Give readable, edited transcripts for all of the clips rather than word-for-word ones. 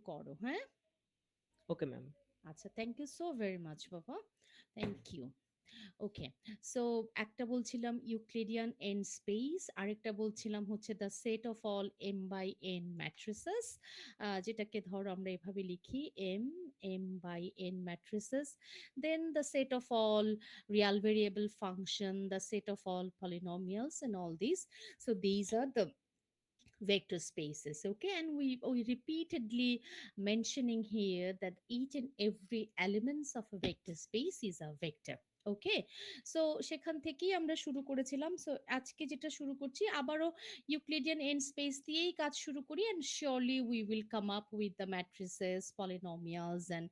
করো, হ্যাঁ? Okay, ma'am. আচ্ছা, thank you so very much বাবা, থ্যাংক ইউ। ওকে, সো একটা বলছিলাম ইউক্লিডিয়ান এন স্পেস, আরেকটা বলছিলাম হচ্ছে the set of all m by n matrices, যেটাকে ধরো আমরা এভাবে লিখি m, m by n matrices, then the set of all real variable function, the set of all polynomials and all these. So these are the vector spaces. Okay, and we repeatedly mentioning here that each and every elements of a vector space is a vector. Okay, so সেখান থেকেই আমরা শুরু করেছিলাম। So আজকে যেটা শুরু করছি আবারও ইউক্লিডিয়ান এন্ড স্পেস দিয়েই কাজ শুরু করি, and surely we will come up with the matrices, polynomials and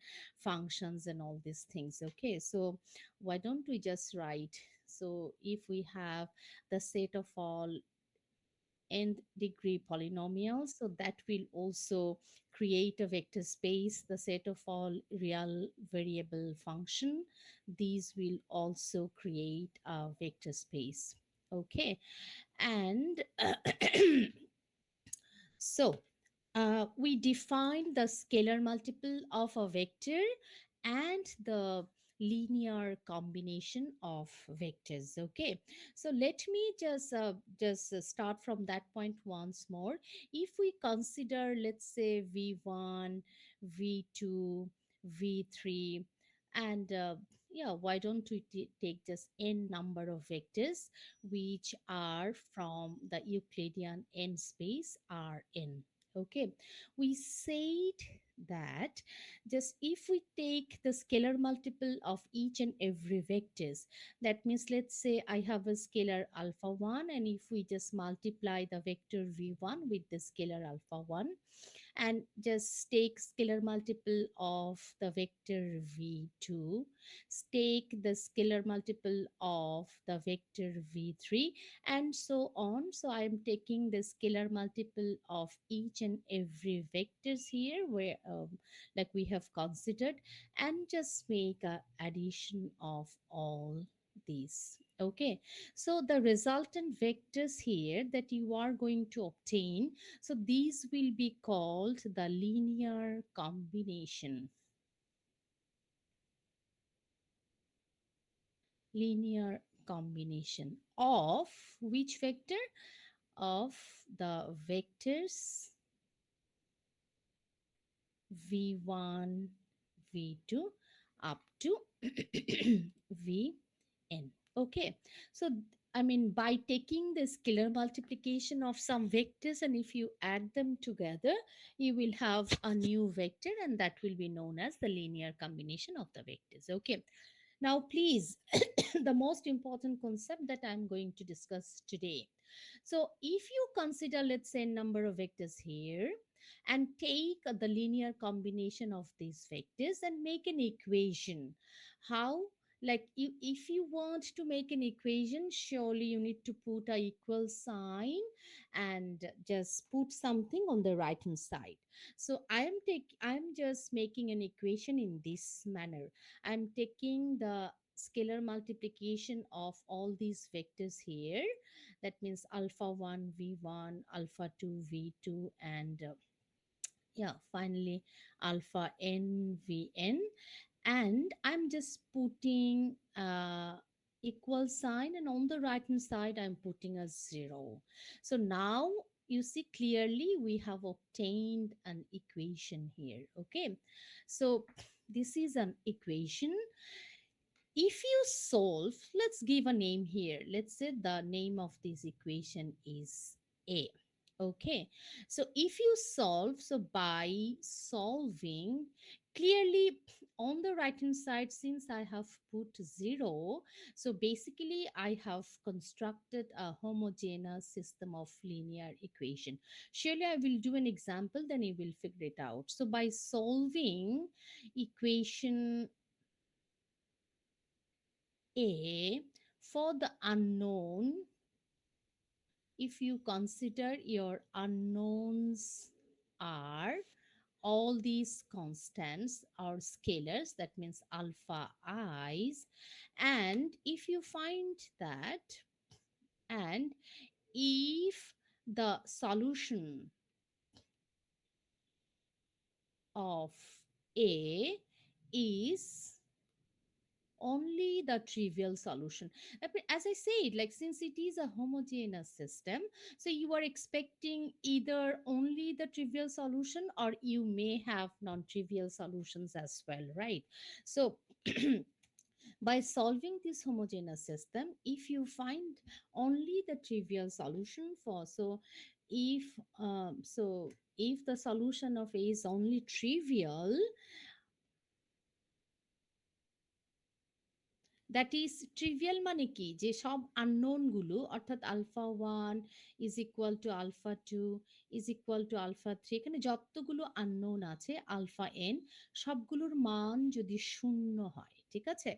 functions and all these things. Okay, so why don't we just write, so if we have the set of all nth degree polynomials, so that will also create a vector space, the set of all real variable function, these will also create a vector space. Okay, and so we define the scalar multiple of a vector and the linear combination of vectors. Okay, so let me just start from that point once more. If we consider, let's say, v1, v2, v3, and yeah, why don't we take just n number of vectors which are from the Euclidean n space Rn. Okay, we said that just if we take the scalar multiple of each and every vectors, that means let's say I have a scalar alpha 1, and if we just multiply the vector v1 with the scalar alpha 1, and just take scalar multiple of the vector v2, take the scalar multiple of the vector v3, and so on. So I am taking the scalar multiple of each and every vectors here where like we have considered, and just make a addition of all these. Okay, so the resultant vectors here that you are going to obtain, so these will be called the linear combination. Linear combination of which vector? Of the vectors v1, v2 up to vn. Okay, so I mean, by taking the scalar multiplication of some vectors, and if you add them together, you will have a new vector, and that will be known as the linear combination of the vectors. Okay, now please, the most important concept that I'm going to discuss today. So if you consider, let's say, number of vectors here, and take the linear combination of these vectors and make an equation. How? Like if you want to make an equation, surely you need to put a equal sign and just put something on the right hand side. So I'm just making an equation in this manner. I'm taking the scalar multiplication of all these vectors here, that means alpha 1 v1, alpha 2 v2, and yeah, finally alpha n vn, and I'm just putting equal sign, and on the right hand side I'm putting a 0. So now you see clearly we have obtained an equation here. Okay, so this is an equation. If you solve, let's give a name here. Let's say the name of this equation is A. Okay, so if you solve, so by solving, clearly on the right hand side, since I have put 0, so basically I have constructed a homogeneous system of linear equation. Surely I will do an example, then you will figure it out. So by solving equation A for the unknown, if you consider your unknowns are all these constants or scalars, that means alpha i's, and if you find that, and if the solution of A is only the trivial solution. As I said, like since it is a homogeneous system, so you are expecting either only the trivial solution or you may have non-trivial solutions as well, right? So by solving this homogeneous system, if you find only the trivial solution for, if if the solution of A is only trivial, that is trivial মানে কি, যে সব unknown গুলো অর্থাৎ alpha one is equal to alpha two is equal to alpha three, এখানে যতগুলো unknown আছে alpha N, সবগুলোর মান যদি শূন্য হয়, ঠিক আছে,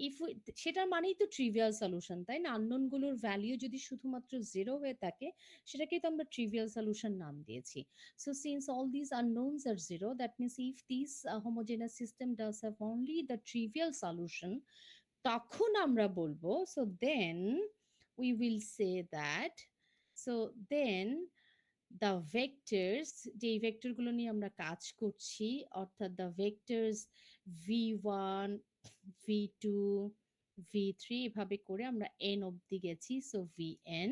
ইফ সেটার মানেই তো ট্রিভিয়াল সলিউশন, তাই না? আননোন গুলোর ভ্যালিউ যদি শুধুমাত্র জিরো হয়ে থাকে, সেটাকেই তো আমরা ট্রিভিয়াল সলিউশন নাম দিয়েছি। So since all this unknowns are zero, that means if this homogeneous system does have only the trivial solution, তখন আমরা বলবো, so then we will say that, so then the vectors, যে ভেক্টরগুলো নিয়ে আমরা কাজ করছি, অর্থাৎ the vectors v1 v2 v3 এভাবে করে আমরা n অবধি গেছি, so vn,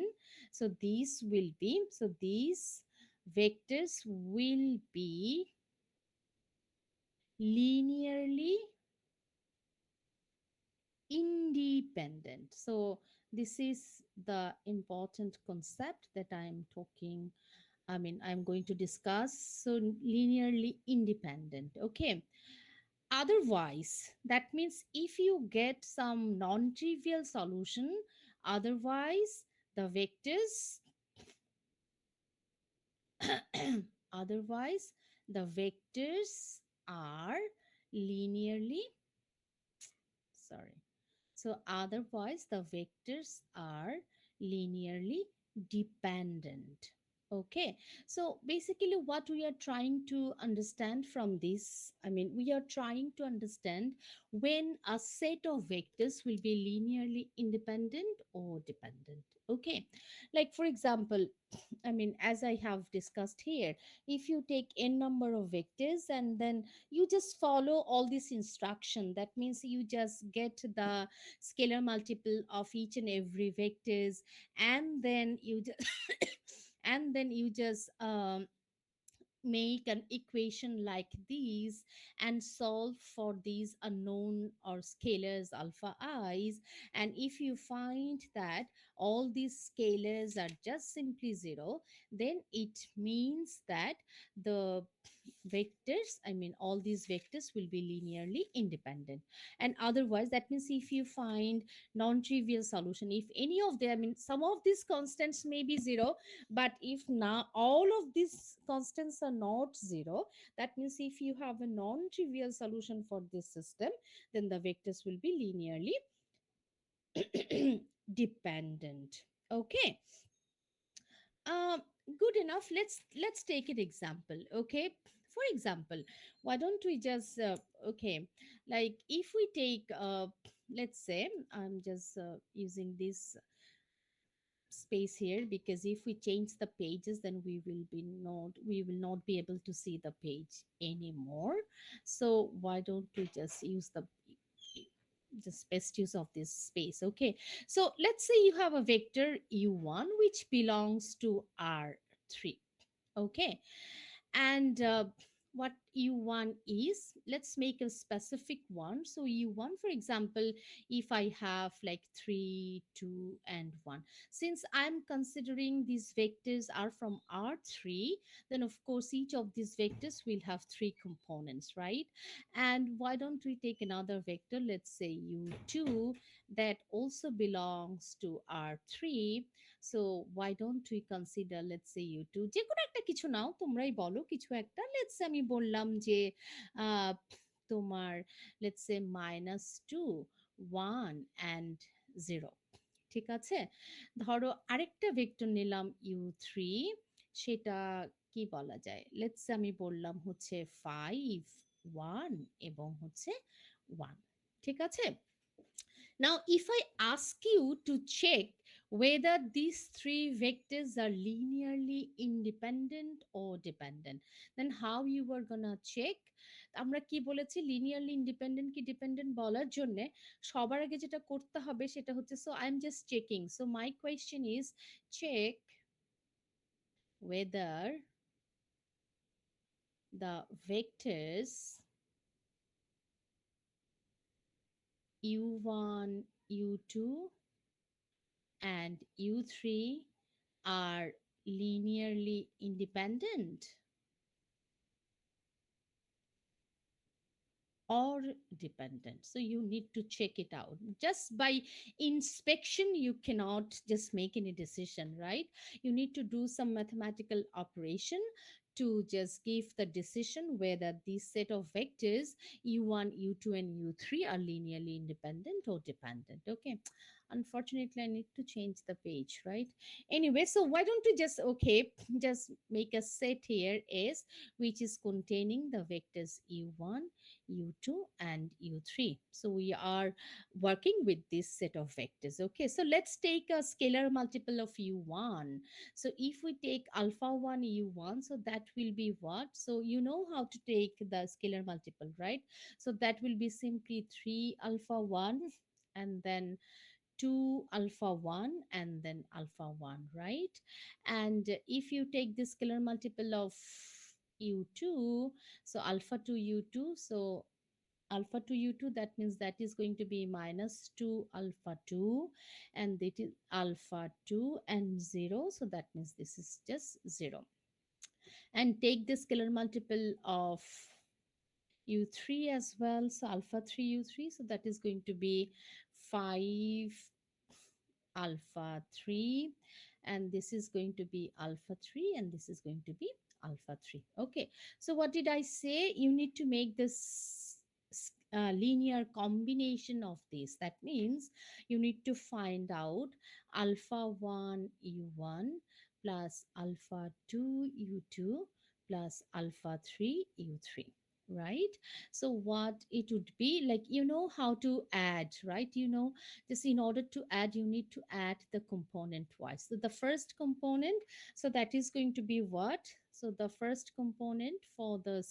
so this will B, so this vectors will be linearly independent. So this is the important concept that I'm talking, I'm going to discuss. So linearly independent, okay. Otherwise, that means if you get some non-trivial solution, otherwise the vectors otherwise the vectors are linearly, sorry, so otherwise the vectors are linearly dependent. Okay, so basically what we are trying to understand from this, we are trying to understand when a set of vectors will be linearly independent or dependent. Okay, like for example, as I have discussed here, if you take n number of vectors and then you just follow all this instruction, that means you just get the scalar multiple of each and every vectors, and then you just and then you just make an equation like these and solve for these unknown or scalars alpha i's, and if you find that all these scalars are just simply zero, then it means that the vectors, all these vectors will be linearly independent. And otherwise, that means if you find non-trivial solution, if any of them, some of these constants may be zero, but if now all of these constants are not zero, that means if you have a non-trivial solution for this system, then the vectors will be linearly dependent. Okay, um good enough. Let's take an example. Okay, for example, why don't we just okay, like if we take let's say, I'm just using this space here, because if we change the pages, then we will not be able to see the page anymore. So why don't we just use the best use of this space. Okay, so let's say you have a vector u1 which belongs to r3. Okay, and what u1 is, let's make a specific one. So u1, for example, if I have like 3 2 and 1, since I'm considering these vectors are from r3, then of course each of these vectors will have three components, right? And why don't we take another vector, let's say u2, that also belongs to r3. So why don't we consider, let's say u2, যে কোনো একটা কিছু নাও, তোমরাই বলো কিছু একটা, let's say আমি বললাম যে আহ, তোমার let's say -2 1 and 0, ঠিক আছে। ধরো আরেকটা ভেক্টর নিলাম u3, সেটা কি বলা যায়, let's say আমি বললাম হচ্ছে 5 1 এবং হচ্ছে 1, ঠিক আছে। Now, if I ask you to check whether these three vectors are linearly independent or dependent, then how you are gonna check? আমরা কি বলেছি, লিনিয়ারলি ইন্ডিপেন্ডেন্ট কি ডিপেন্ডেন্ট বলার জন্য সবার আগে যেটা করতে হবে সেটা হচ্ছে, so I am just checking, so my question is check whether the vectors u1, u2 and u3 are linearly independent or dependent. So you need to check it out. Just by inspection, you cannot just make any decision, right? You need to do some mathematical operation to just give the decision whether this set of vectors u1, u2, and u3 are linearly independent or dependent. Okay. Unfortunately, I need to change the page, right? Anyway, so why don't we just, okay, just make a set here is which is containing the vectors u1, u2, and u3. So we are working with this set of vectors. Okay, so let's take a scalar multiple of u1. So if we take alpha 1 u1, so that will be what? So you know how to take the scalar multiple, right? So that will be simply 3 alpha 1 and then 2 alpha 1 and then alpha 1, right? And if you take the scalar multiple of u2, so alpha 2 u2, so alpha to u2, that means that is going to be minus 2 alpha 2, and that is alpha 2 and 0, so that means this is just 0. And take the scalar multiple of u3 as well, so alpha 3 u3, so that is going to be 5 alpha 3, and this is going to be alpha 3, and this is going to be alpha 3. Okay, so what did I say? You need to make this linear combination of this. That means you need to find out alpha 1 u1 plus alpha 2 u2 plus alpha 3 u3, right? So what it would be like, you know how to add, right? You know, just in order to add, you need to add the component twice. So the first component, so that is going to be what? So the first component for the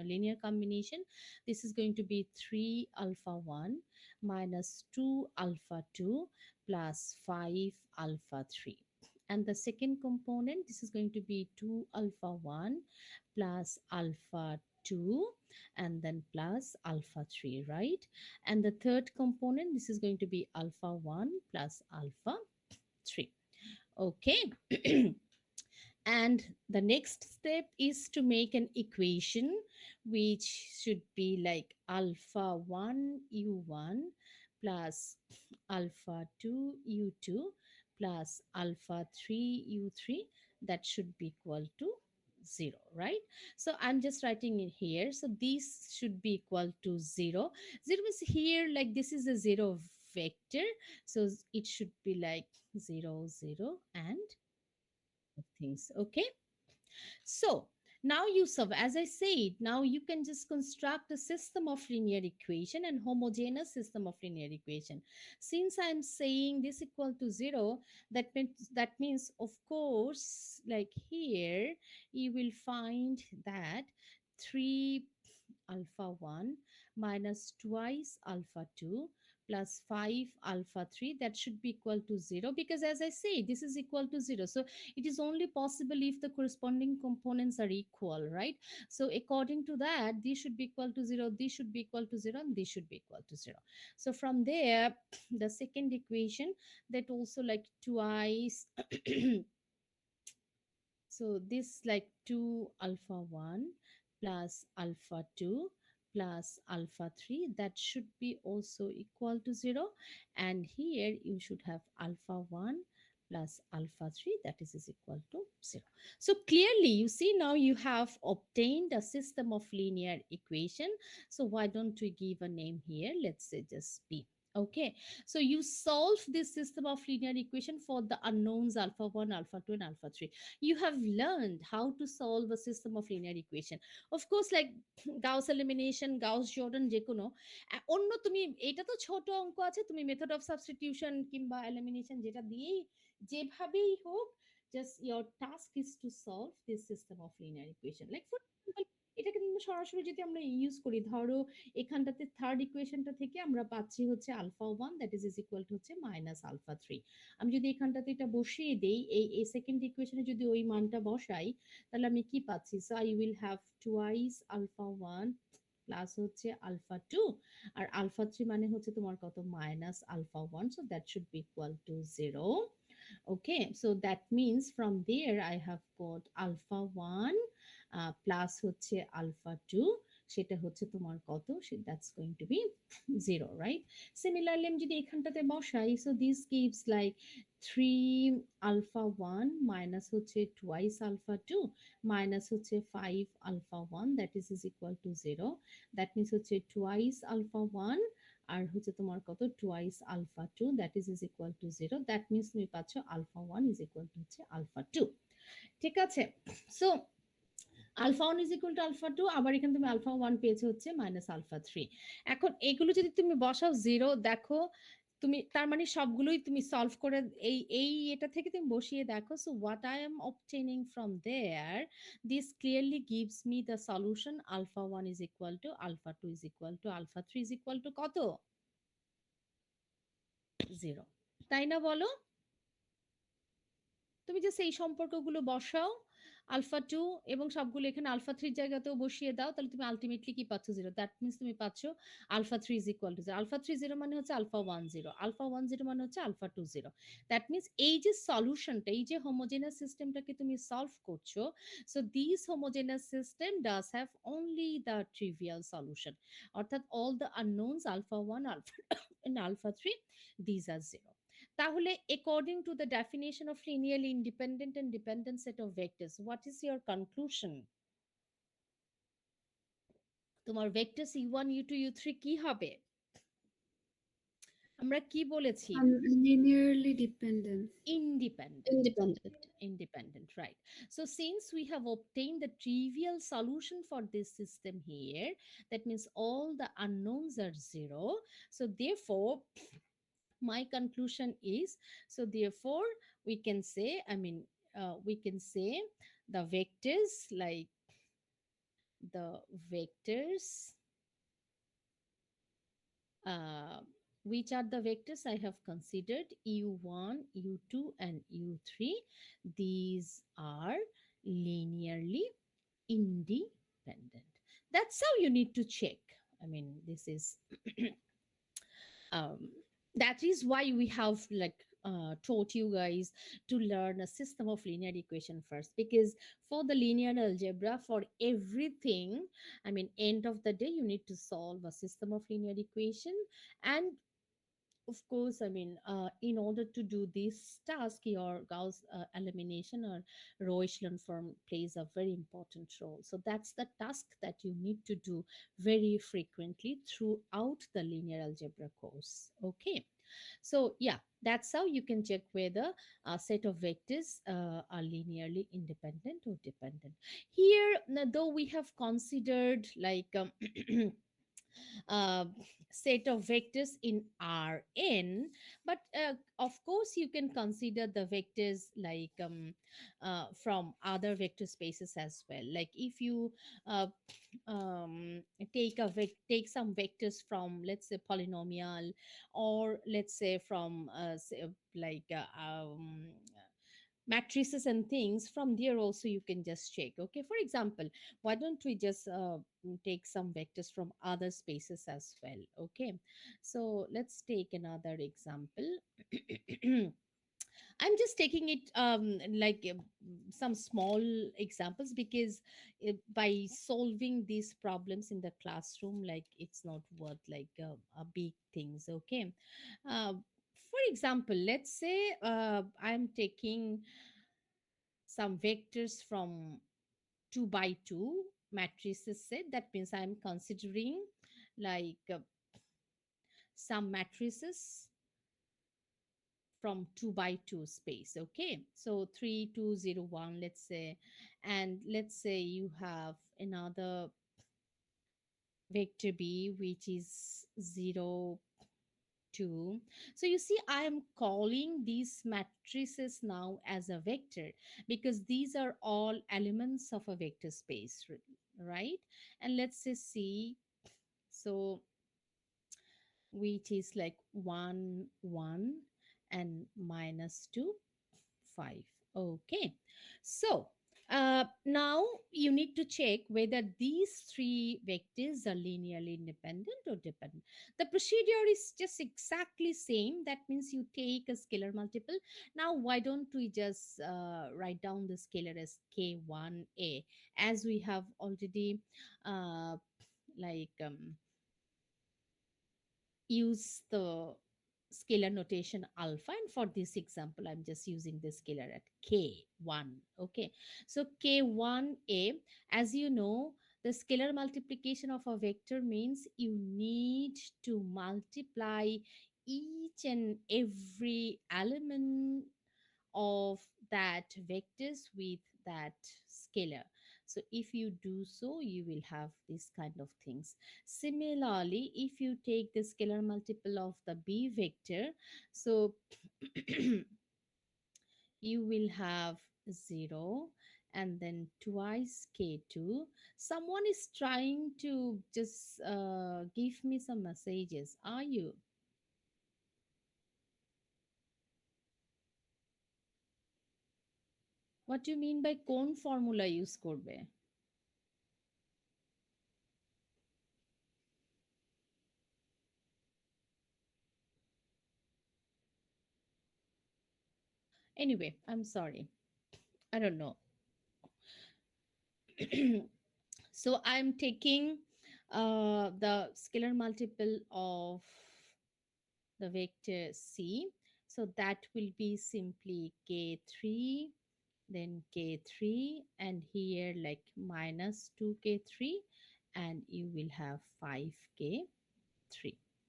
linear combination, this is going to be 3 alpha 1 minus 2 alpha 2 plus 5 alpha 3. And the second component, this is going to be 2 alpha 1 plus alpha 2 and then plus alpha 3, right? And the third component, this is going to be alpha 1 plus alpha 3. Okay. And the next step is to make an equation which should be like alpha 1 u1 plus alpha 2 u2 plus alpha 3 u3, that should be equal to 0, right? So I'm just writing it here, so this should be equal to 0. 0 is here, like this is a 0 vector, so it should be like 0 0 and things. Okay, so now you solve, as I said, now you can just construct a system of linear equation and homogeneous system of linear equation. Since I'm saying this equal to 0, that means of course, like here you will find that 3 alpha 1 minus twice alpha 2 plus 5 alpha 3, that should be equal to 0, because as I say, this is equal to 0. So it is only possible if the corresponding components are equal, right? So according to that, this should be equal to 0, this should be equal to 0, and this should be equal to 0. So from there, the second equation, that also like twice so this like 2 alpha 1 plus alpha 2 plus alpha 3, that should be also equal to 0. And here you should have alpha 1 plus alpha 3, that is equal to 0. So clearly you see now you have obtained a system of linear equation. So why don't we give a name here? Let's say just B. Okay, so you solve this system of linear equation for the unknowns alpha 1, alpha 2, and alpha 3. You have learned how to solve a system of linear equation. Of course, like Gauss elimination, Gauss Jordan, যে কোনো অন্য তুমি এটা তো ছোট অঙ্ক আছে, তুমি মেথড অফ সাবস্টিটিউশন কিংবা এলিমিনেশন যেটা দিয়েই যেভাবেই হোক, just your task is to solve this system of linear equation. Like for example, এটাকে কিন্তু সরাসরি যদি আমরা ইউজ করি, ধরো এখানটাতে থার্ড ইকুয়েশনটা থেকে আমরা পাচ্ছি হচ্ছে alpha 1 that is equal to হচ্ছে -α 3। আমি যদি এখানটাতে এটা বসিয়ে দেই, এই সেকেন্ড ইকুয়েশনে যদি ওই মানটা বসাই, তাহলে আমি কি পাচ্ছি? So I will have twice alpha 1 plus হচ্ছে আলফা 2, আর আলফা 3 মানে হচ্ছে তোমার কত? -α 1, so that should be equal to 0. Okay, so that means from there I have got alpha 1 plus হচ্ছে alpha 2, সেটা হচ্ছে তোমার কত? That's going to be 0, right? Similarly আমি যদি এখানটাতে বসাই, so this gives like 3 alpha 1 minus হচ্ছে twice alpha 2 minus হচ্ছে 5 alpha 1, that is equal to 0. That means হচ্ছে twice alpha 1 আর হচ্ছে তোমার কত? Twice alpha 2, that is equal to 0। That means তুমি পাচ্ছ আলফা 1 ইজ ইকুয়াল টু হচ্ছে আলফা 2। ঠিক আছে? So alpha 1 is equal to alpha 2, আবার এখানে তুমি আলফা 1 পেয়েছো হচ্ছে -α 3। এখন এগুলো যদি তুমি বসাও 0, দেখো তুমি তার মানে সবগুলোই তুমি সলভ করে এই এটা থেকে তুমি বসিয়ে দেখো। So what I am obtaining from there, this clearly gives me the solution alpha 1 is equal to alpha 2 is equal to alpha 3 is equal to কত? 0। তাই না বলো? তুমি জাস্ট এই সম্পর্কগুলো বসাও, আলফা 2 এবং সবগুলো এখানে আলফা 3 জায়গাতেও বসিয়ে দাও, তাহলে তুমি আলটিমেটলি কি পাচ্ছ? 0। দ্যাট মিনস তুমি পাচ্ছ alpha 3 is equal to 0। Alpha 3 0 মানে হচ্ছে আলফা 1 0, আলফা 1 0 মানে হচ্ছে আলফা 2 0। দ্যাট মিনস এই যে সলিউশনটা, এই যে হোমোজেনাস সিস্টেমটাকে তুমি সলভ করছো, so this homogeneous system does have only the trivial solution, অর্থাৎ all the unknowns alpha 1 alpha and alpha 3, this are 0। তাহলে according to the definition of linearly independent and dependent set of vectors, what is your conclusion? তোমার vectors u1 u2 u3 কি হবে? আমরা কি বলেছি? Linearly dependent. Independent. Independent. Independent, right? So since we have obtained the trivial solution for this system here, that means all the unknowns are 0. So therefore my conclusion is, so therefore we can say, we can say the vectors, like the vectors, uh, which are the vectors I have considered, u1 u2 and u3, these are linearly independent. That's how you need to check. This is um, that is why we have taught you guys to learn a system of linear equation first, because for the linear algebra, for everything, end of the day you need to solve a system of linear equation. And of course, in order to do this task, your Gauss elimination or row echelon form plays a very important role. So that's the task that you need to do very frequently throughout the linear algebra course. Okay. So yeah, that's how you can check whether a set of vectors are linearly independent or dependent. Here, though we have considered uh, set of vectors in Rn, but of course you can consider the vectors from other vector spaces as well. Like if you uh, take some vectors from, let's say, polynomial, or let's say from matrices and things, from there also you can just check. Okay, for example, why don't we just take some vectors from other spaces as well? Okay, so let's take another example. I'm just taking it some small examples, because by solving these problems in the classroom, like it's not worth a big things. Okay, for example, let's say I'm taking some vectors from 2 by 2 matrices set. That means I'm considering some matrices from 2 by 2 space. Okay, so 3 2 0 1, let's say, and let's say you have another vector b which is 0 2. So you see, I am calling these matrices now as a vector, because these are all elements of a vector space, right? And let's say C, so which is like 1 1 and minus 2 5. Okay. So now you need to check whether these three vectors are linearly independent or dependent. The procedure is just exactly same. That means you take a scalar multiple. Now why don't we just write down the scalar as k1a, as we have already uh, like use the scalar notation alpha, and for this example I'm just using the scalar at k1. Okay, so k1a, as you know, the scalar multiplication of a vector means you need to multiply each and every element of that vectors with that scalar. So if you do so, you will have this kind of things. Similarly, if you take the scalar multiple of the b vector, so you will have 0 and then twice k2. Someone is trying to just give me some messages. Are you? What do you mean by কোন formula use করবে? Anyway, I'm sorry. I don't know. So I'm taking the scalar multiple of the vector c. So that will be simply k3, then k3, and here like minus 2k3, and you will have 5k3.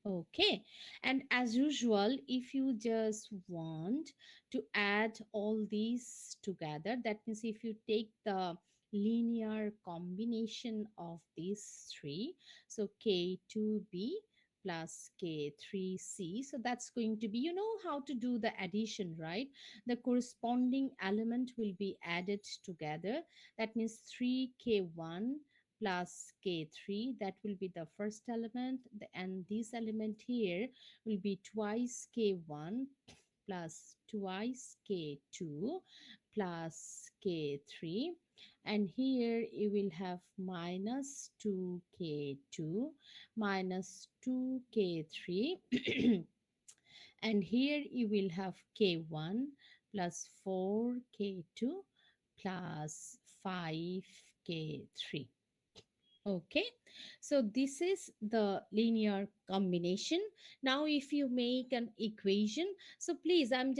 Okay, and as usual, if you just want to add all these together, that means if you take the linear combination of these three, so k2b plus k3c, so that's going to be, you know how to do the addition, right? The corresponding element will be added together. That means 3k1 plus k3, that will be the first element, and this element here will be twice k1 plus twice k2 plus k3, and here you will have minus 2k2 minus 2k3 and here you will have k1 plus 4k2 plus 5k3. Okay, so this is the linear combination. Now, if you make an equation, so please, I'm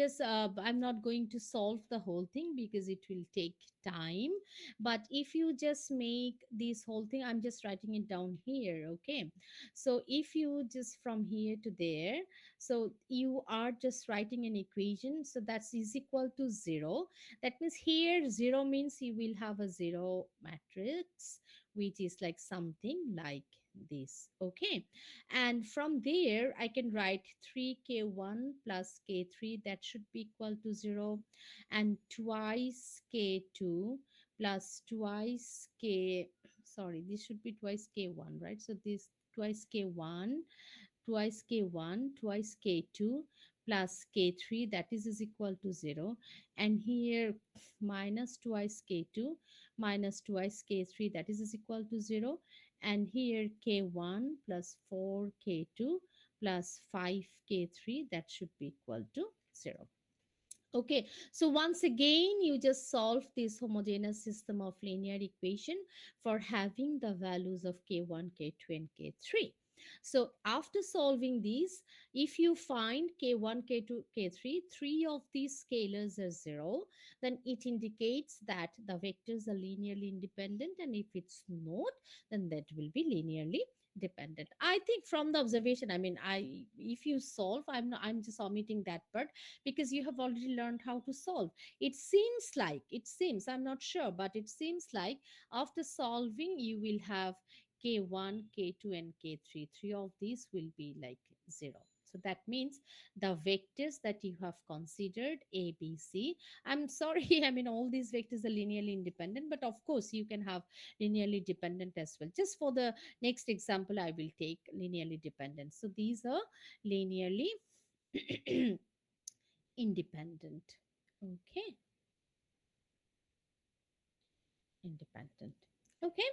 not going to solve the whole thing because it will take time. But if you just make this whole thing, I'm just writing it down here. Okay, so if you just from here to there, so you are just writing an equation. So that's is equal to 0. That means here 0 means you will have a 0 matrix, which is like something like this. Okay, and from there I can write 3k1 plus k3, that should be equal to 0, and twice k2 plus twice k, sorry, this should be twice k1, right? So this twice k1, twice k1 twice k2 plus k3, that is equal to 0, and here minus twice k2 minus twice k3, that is equal to 0, and here k1 plus 4k2 plus 5k3, that should be equal to 0. Okay, so once again, you just solve this homogeneous system of linear equation for having the values of k1, k2, and k3. So after solving these, if you find k1, k2, k3, three of these scalars are 0, then it indicates that the vectors are linearly independent, and if it's not, then that will be linearly dependent. I think from the observation, I mean, I if you solve, I'm just omitting that part because you have already learned how to solve. It seems, I'm not sure, but it seems like after solving you will have k1, k2, and k3. Three of these will be like 0. So that means the vectors that you have considered A, B, C. I'm sorry, I mean, all these vectors are linearly independent, but of course, you can have linearly dependent as well. Just for the next example, I will take linearly dependent. So these are linearly independent. Okay, independent. Okay.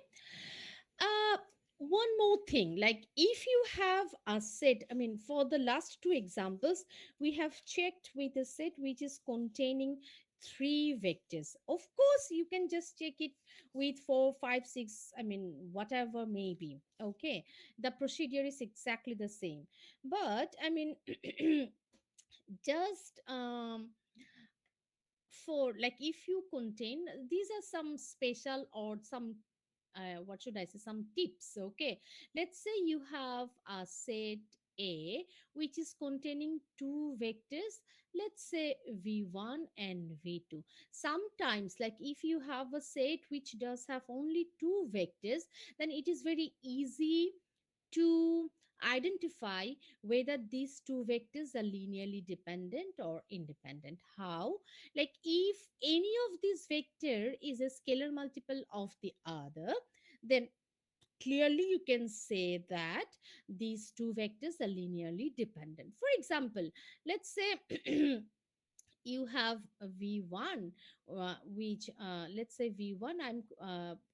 uh One more thing, like if you have a set, I mean, for the last two examples we have checked with a set which is containing three vectors. Of course you can just check it with four, five, six, I mean, whatever may be. Okay, the procedure is exactly the same, but I mean, just for like if you contain, these are some special or some what should I say, some tips. Okay, let's say you have a set A which is containing two vectors, let's say v1 and v2. Sometimes, like if you have a set which does have only two vectors, then it is very easy to identify whether these two vectors are linearly dependent or independent. How? Like if any of this vector is a scalar multiple of the other, then clearly you can say that these two vectors are linearly dependent. For example, let's say you have a v1, which let's say v1, I'm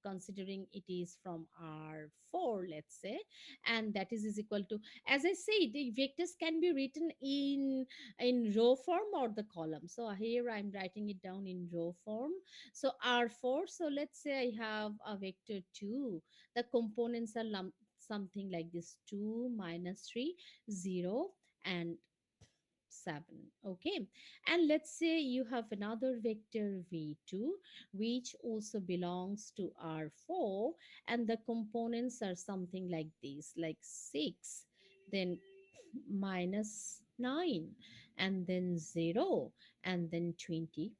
considering it is from r4, let's say, and that is equal to, as I say, the vectors can be written in row form or the column. So here I'm writing it down in row form. So r4, so let's say I have a vector 2. The components are something like this: 2 minus 3, 0, and 7. Okay, and let's say you have another vector v2 which also belongs to r4, and the components are something like this, like 6, then minus 9, and then 0, and then 21.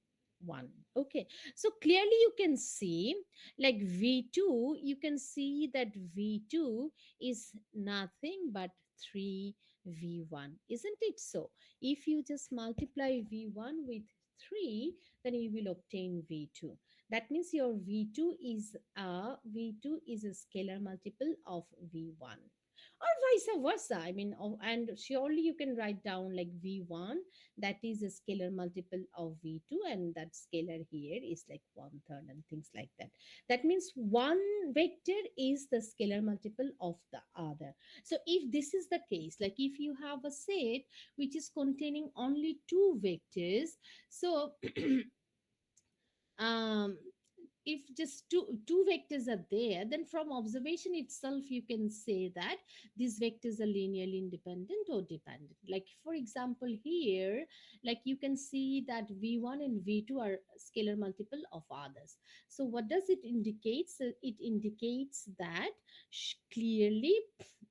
Okay, so clearly you can see, like v2, you can see that v2 is nothing but 3v1, isn't it? So if you just multiply v1 with 3, then you will obtain v2. That means your v2 is a scalar multiple of v1, or vice versa. I mean, and surely you can write down like v1, that is a scalar multiple of v2, and that scalar here is like one third and things like that. That means one vector is the scalar multiple of the other. So if this is the case, like if you have a set which is containing only two vectors, so um if just two vectors are there, then from observation itself you can say that these vectors are linearly independent or dependent. Like for example here, like you can see that v1 and v2 are scalar multiple of others. So what does it indicate? So it indicates that clearly,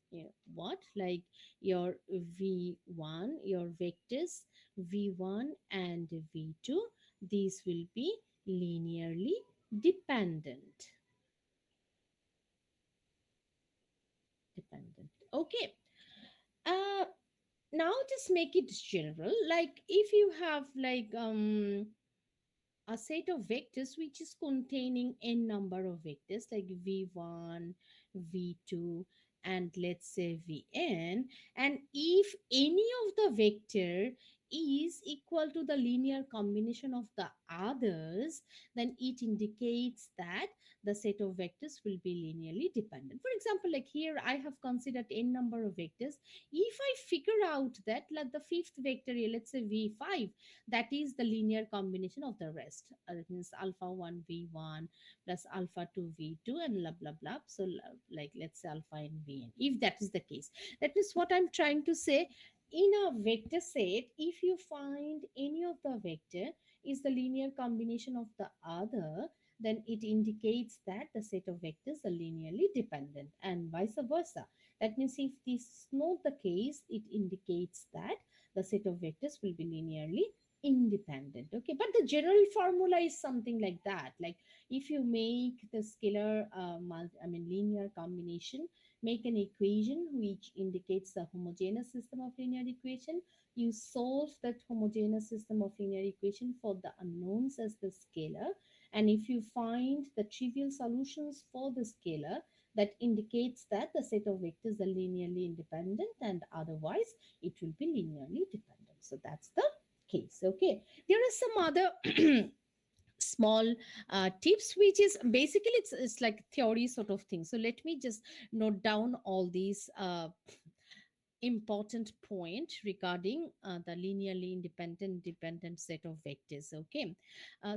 yeah, what, like your v1, your vectors v1 and v2, these will be linearly dependent. Dependent. Okay. uh Now just make it general. Like if you have like a set of vectors which is containing n number of vectors like v1, v2, and let's say vn, and if any of the vector is equal to the linear combination of the others, then it indicates that the set of vectors will be linearly dependent. For example, like here I have considered n number of vectors. If I figure out that, like the fifth vector here, let's say v5, that is the linear combination of the rest. It means alpha 1 v1 plus alpha 2 v2 and blah blah blah. So like let's say alpha n vn. If that is the case, that means what I'm trying to say, in a vector set, if you find any of the vector is the linear combination of the other, then it indicates that the set of vectors are linearly dependent, and vice versa. That means if this is not the case, it indicates that the set of vectors will be linearly independent. Okay, but the general formula is something like that. Like if you make the scalar I mean linear combination Make an equation which indicates the homogeneous system of linear equation. You solve that homogeneous system of linear equation for the unknowns as the scalar. And if you find the trivial solutions for the scalar, that indicates that the set of vectors are linearly independent, and otherwise it will be linearly dependent. So that's the case. Okay. There are some other small tips which is basically it's like theory sort of thing. So let me just note down all these important point regarding the linearly independent dependent set of vectors. Okay,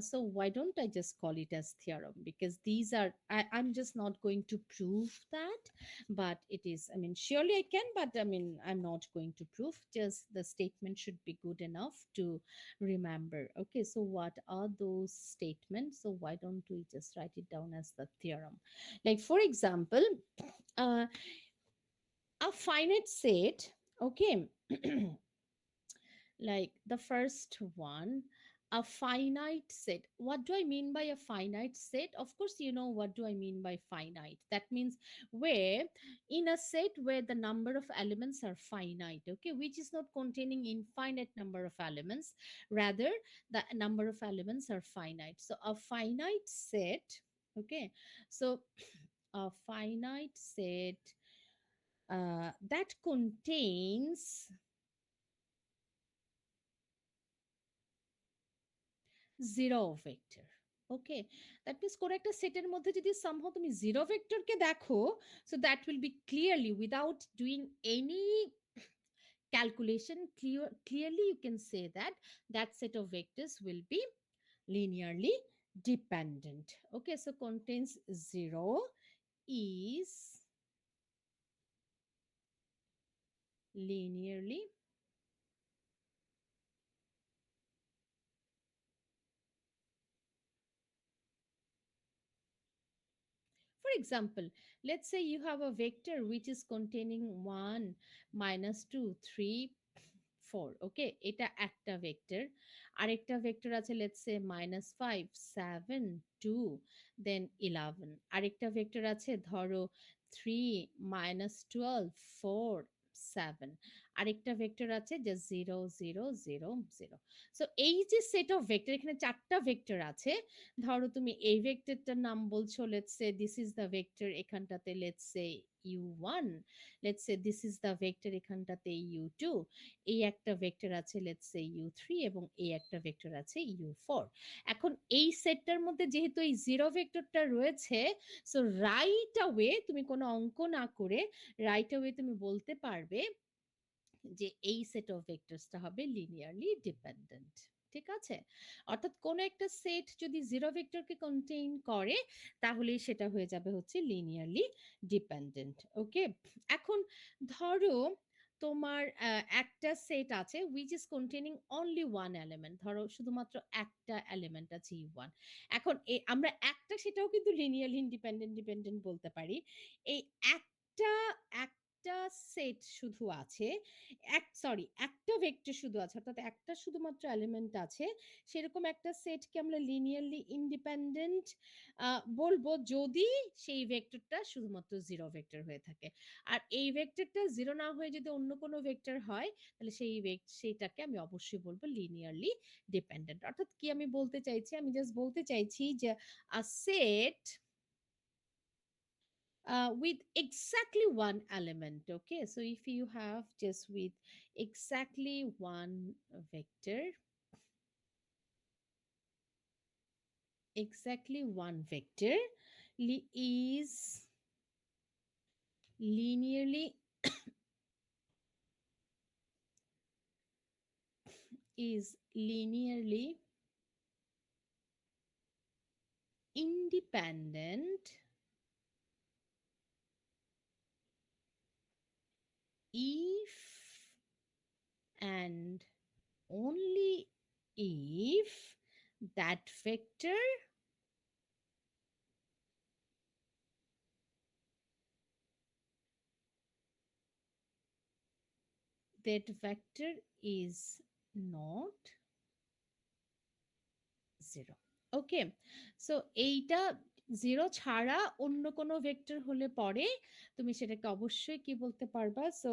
so why don't I just call it as theorem, because these are I'm just not going to prove that, but it is, I mean, surely I can, but I mean, I'm not going to prove, just the statement should be good enough to remember. Okay, so what are those statements? So why don't we just write it down as the theorem? Like for example, uh, a finite set. Okay, like the first one, a finite set. What do I mean by a finite set? Of course, you know what do I mean by finite. That means where in a set where the number of elements are finite, okay, which is not containing infinite number of elements, rather the number of elements are finite. So a finite set, okay, so a finite set that contains zero vector. Okay, that means কোন একটা সেটের মধ্যে যদি somehow তুমি zero ভেক্টরকে দেখো, so that will B clearly without doing any calculation, clearly you can say that that set of vectors will be linearly dependent. Okay, so contains zero is linearly. For example, let's say you have a vector which is containing 1, -2, 3, 4. Okay, এটা একটা vector. আরেকটা vector আছে, let's say -5, 7, 2, then 11। আরেকটা vector আছে ধরো 3, -12, 4, 7। আরেকটা vector আছে যে 0, 0, 0, 0। সো এই যে সেট অফ ভেক্টর, এখানে চারটা ভেক্টর আছে। ধরো তুমি এই ভেক্টরটার নাম বলছো, let's say this is the vector, এখানটাতে let's say u1, let's say this is the vector, এখানটাতে u2, এই একটা ভেক্টর আছে লেটস সে u3, এবং এই একটা ভেক্টর আছে u4। এখন এই সেটটার মধ্যে যেহেতু এই জিরো ভেক্টরটা রয়েছে, সো রাইট অ্যাওয়ে তুমি কোনো অঙ্ক না করে রাইট অ্যাওয়ে তুমি বলতে পারবে যে এই সেট অফ ভেক্টরসটা হবে লিনিয়ারলি ডিপেন্ডেন্ট। ঠিক আছে, অর্থাৎ কোন একটা সেট যদি জিরো ভেক্টরকে কন্টেইন করে, তাহলে সেটা হয়ে যাবে হচ্ছে লিনিয়ারলি ডিপেন্ডেন্ট। ওকে, এখন ধরো তোমার একটা সেট আছে which is containing only one element, ধরো শুধুমাত্র একটা এলিমেন্ট আছে ওয়ান। এখন আমরা একটা সেটাও কিন্তু লিনিয়ারলি ইন্ডিপেন্ডেন্ট ডিপেন্ডেন্ট বলতে পারি। এই একটা একটা সেট শুধু আছে, একটা ভেক্টর শুধু আছে, অর্থাৎ একটা শুধুমাত্র এলিমেন্ট আছে, সেরকম একটা সেটকে আমরা লিনিয়ারলি ইন্ডিপেন্ডেন্ট বলবো যদি সেই ভেক্টরটা শুধুমাত্র জিরো ভেক্টর হয়ে থাকে। আর এই ভেক্টরটা জিরো না হয়ে যদি অন্য কোনো ভেক্টর হয়, তাহলে সেইটাকে আমি অবশ্যই বলবো লিনিয়ারলি ডিপেন্ডেন্ট। অর্থাৎ কি আমি বলতে চাইছি, আমি জাস্ট বলতে চাইছি যে আ set with exactly one element. Okay, so if you have just with exactly one vector, exactly one vector is linearly is linearly independent if and only if that vector is not zero. Okay, so এইটা zero ছাড়া অন্য কোনো vector হলে পরে তুমি সেটাকে অবশ্যই কি বলতে পারবা, so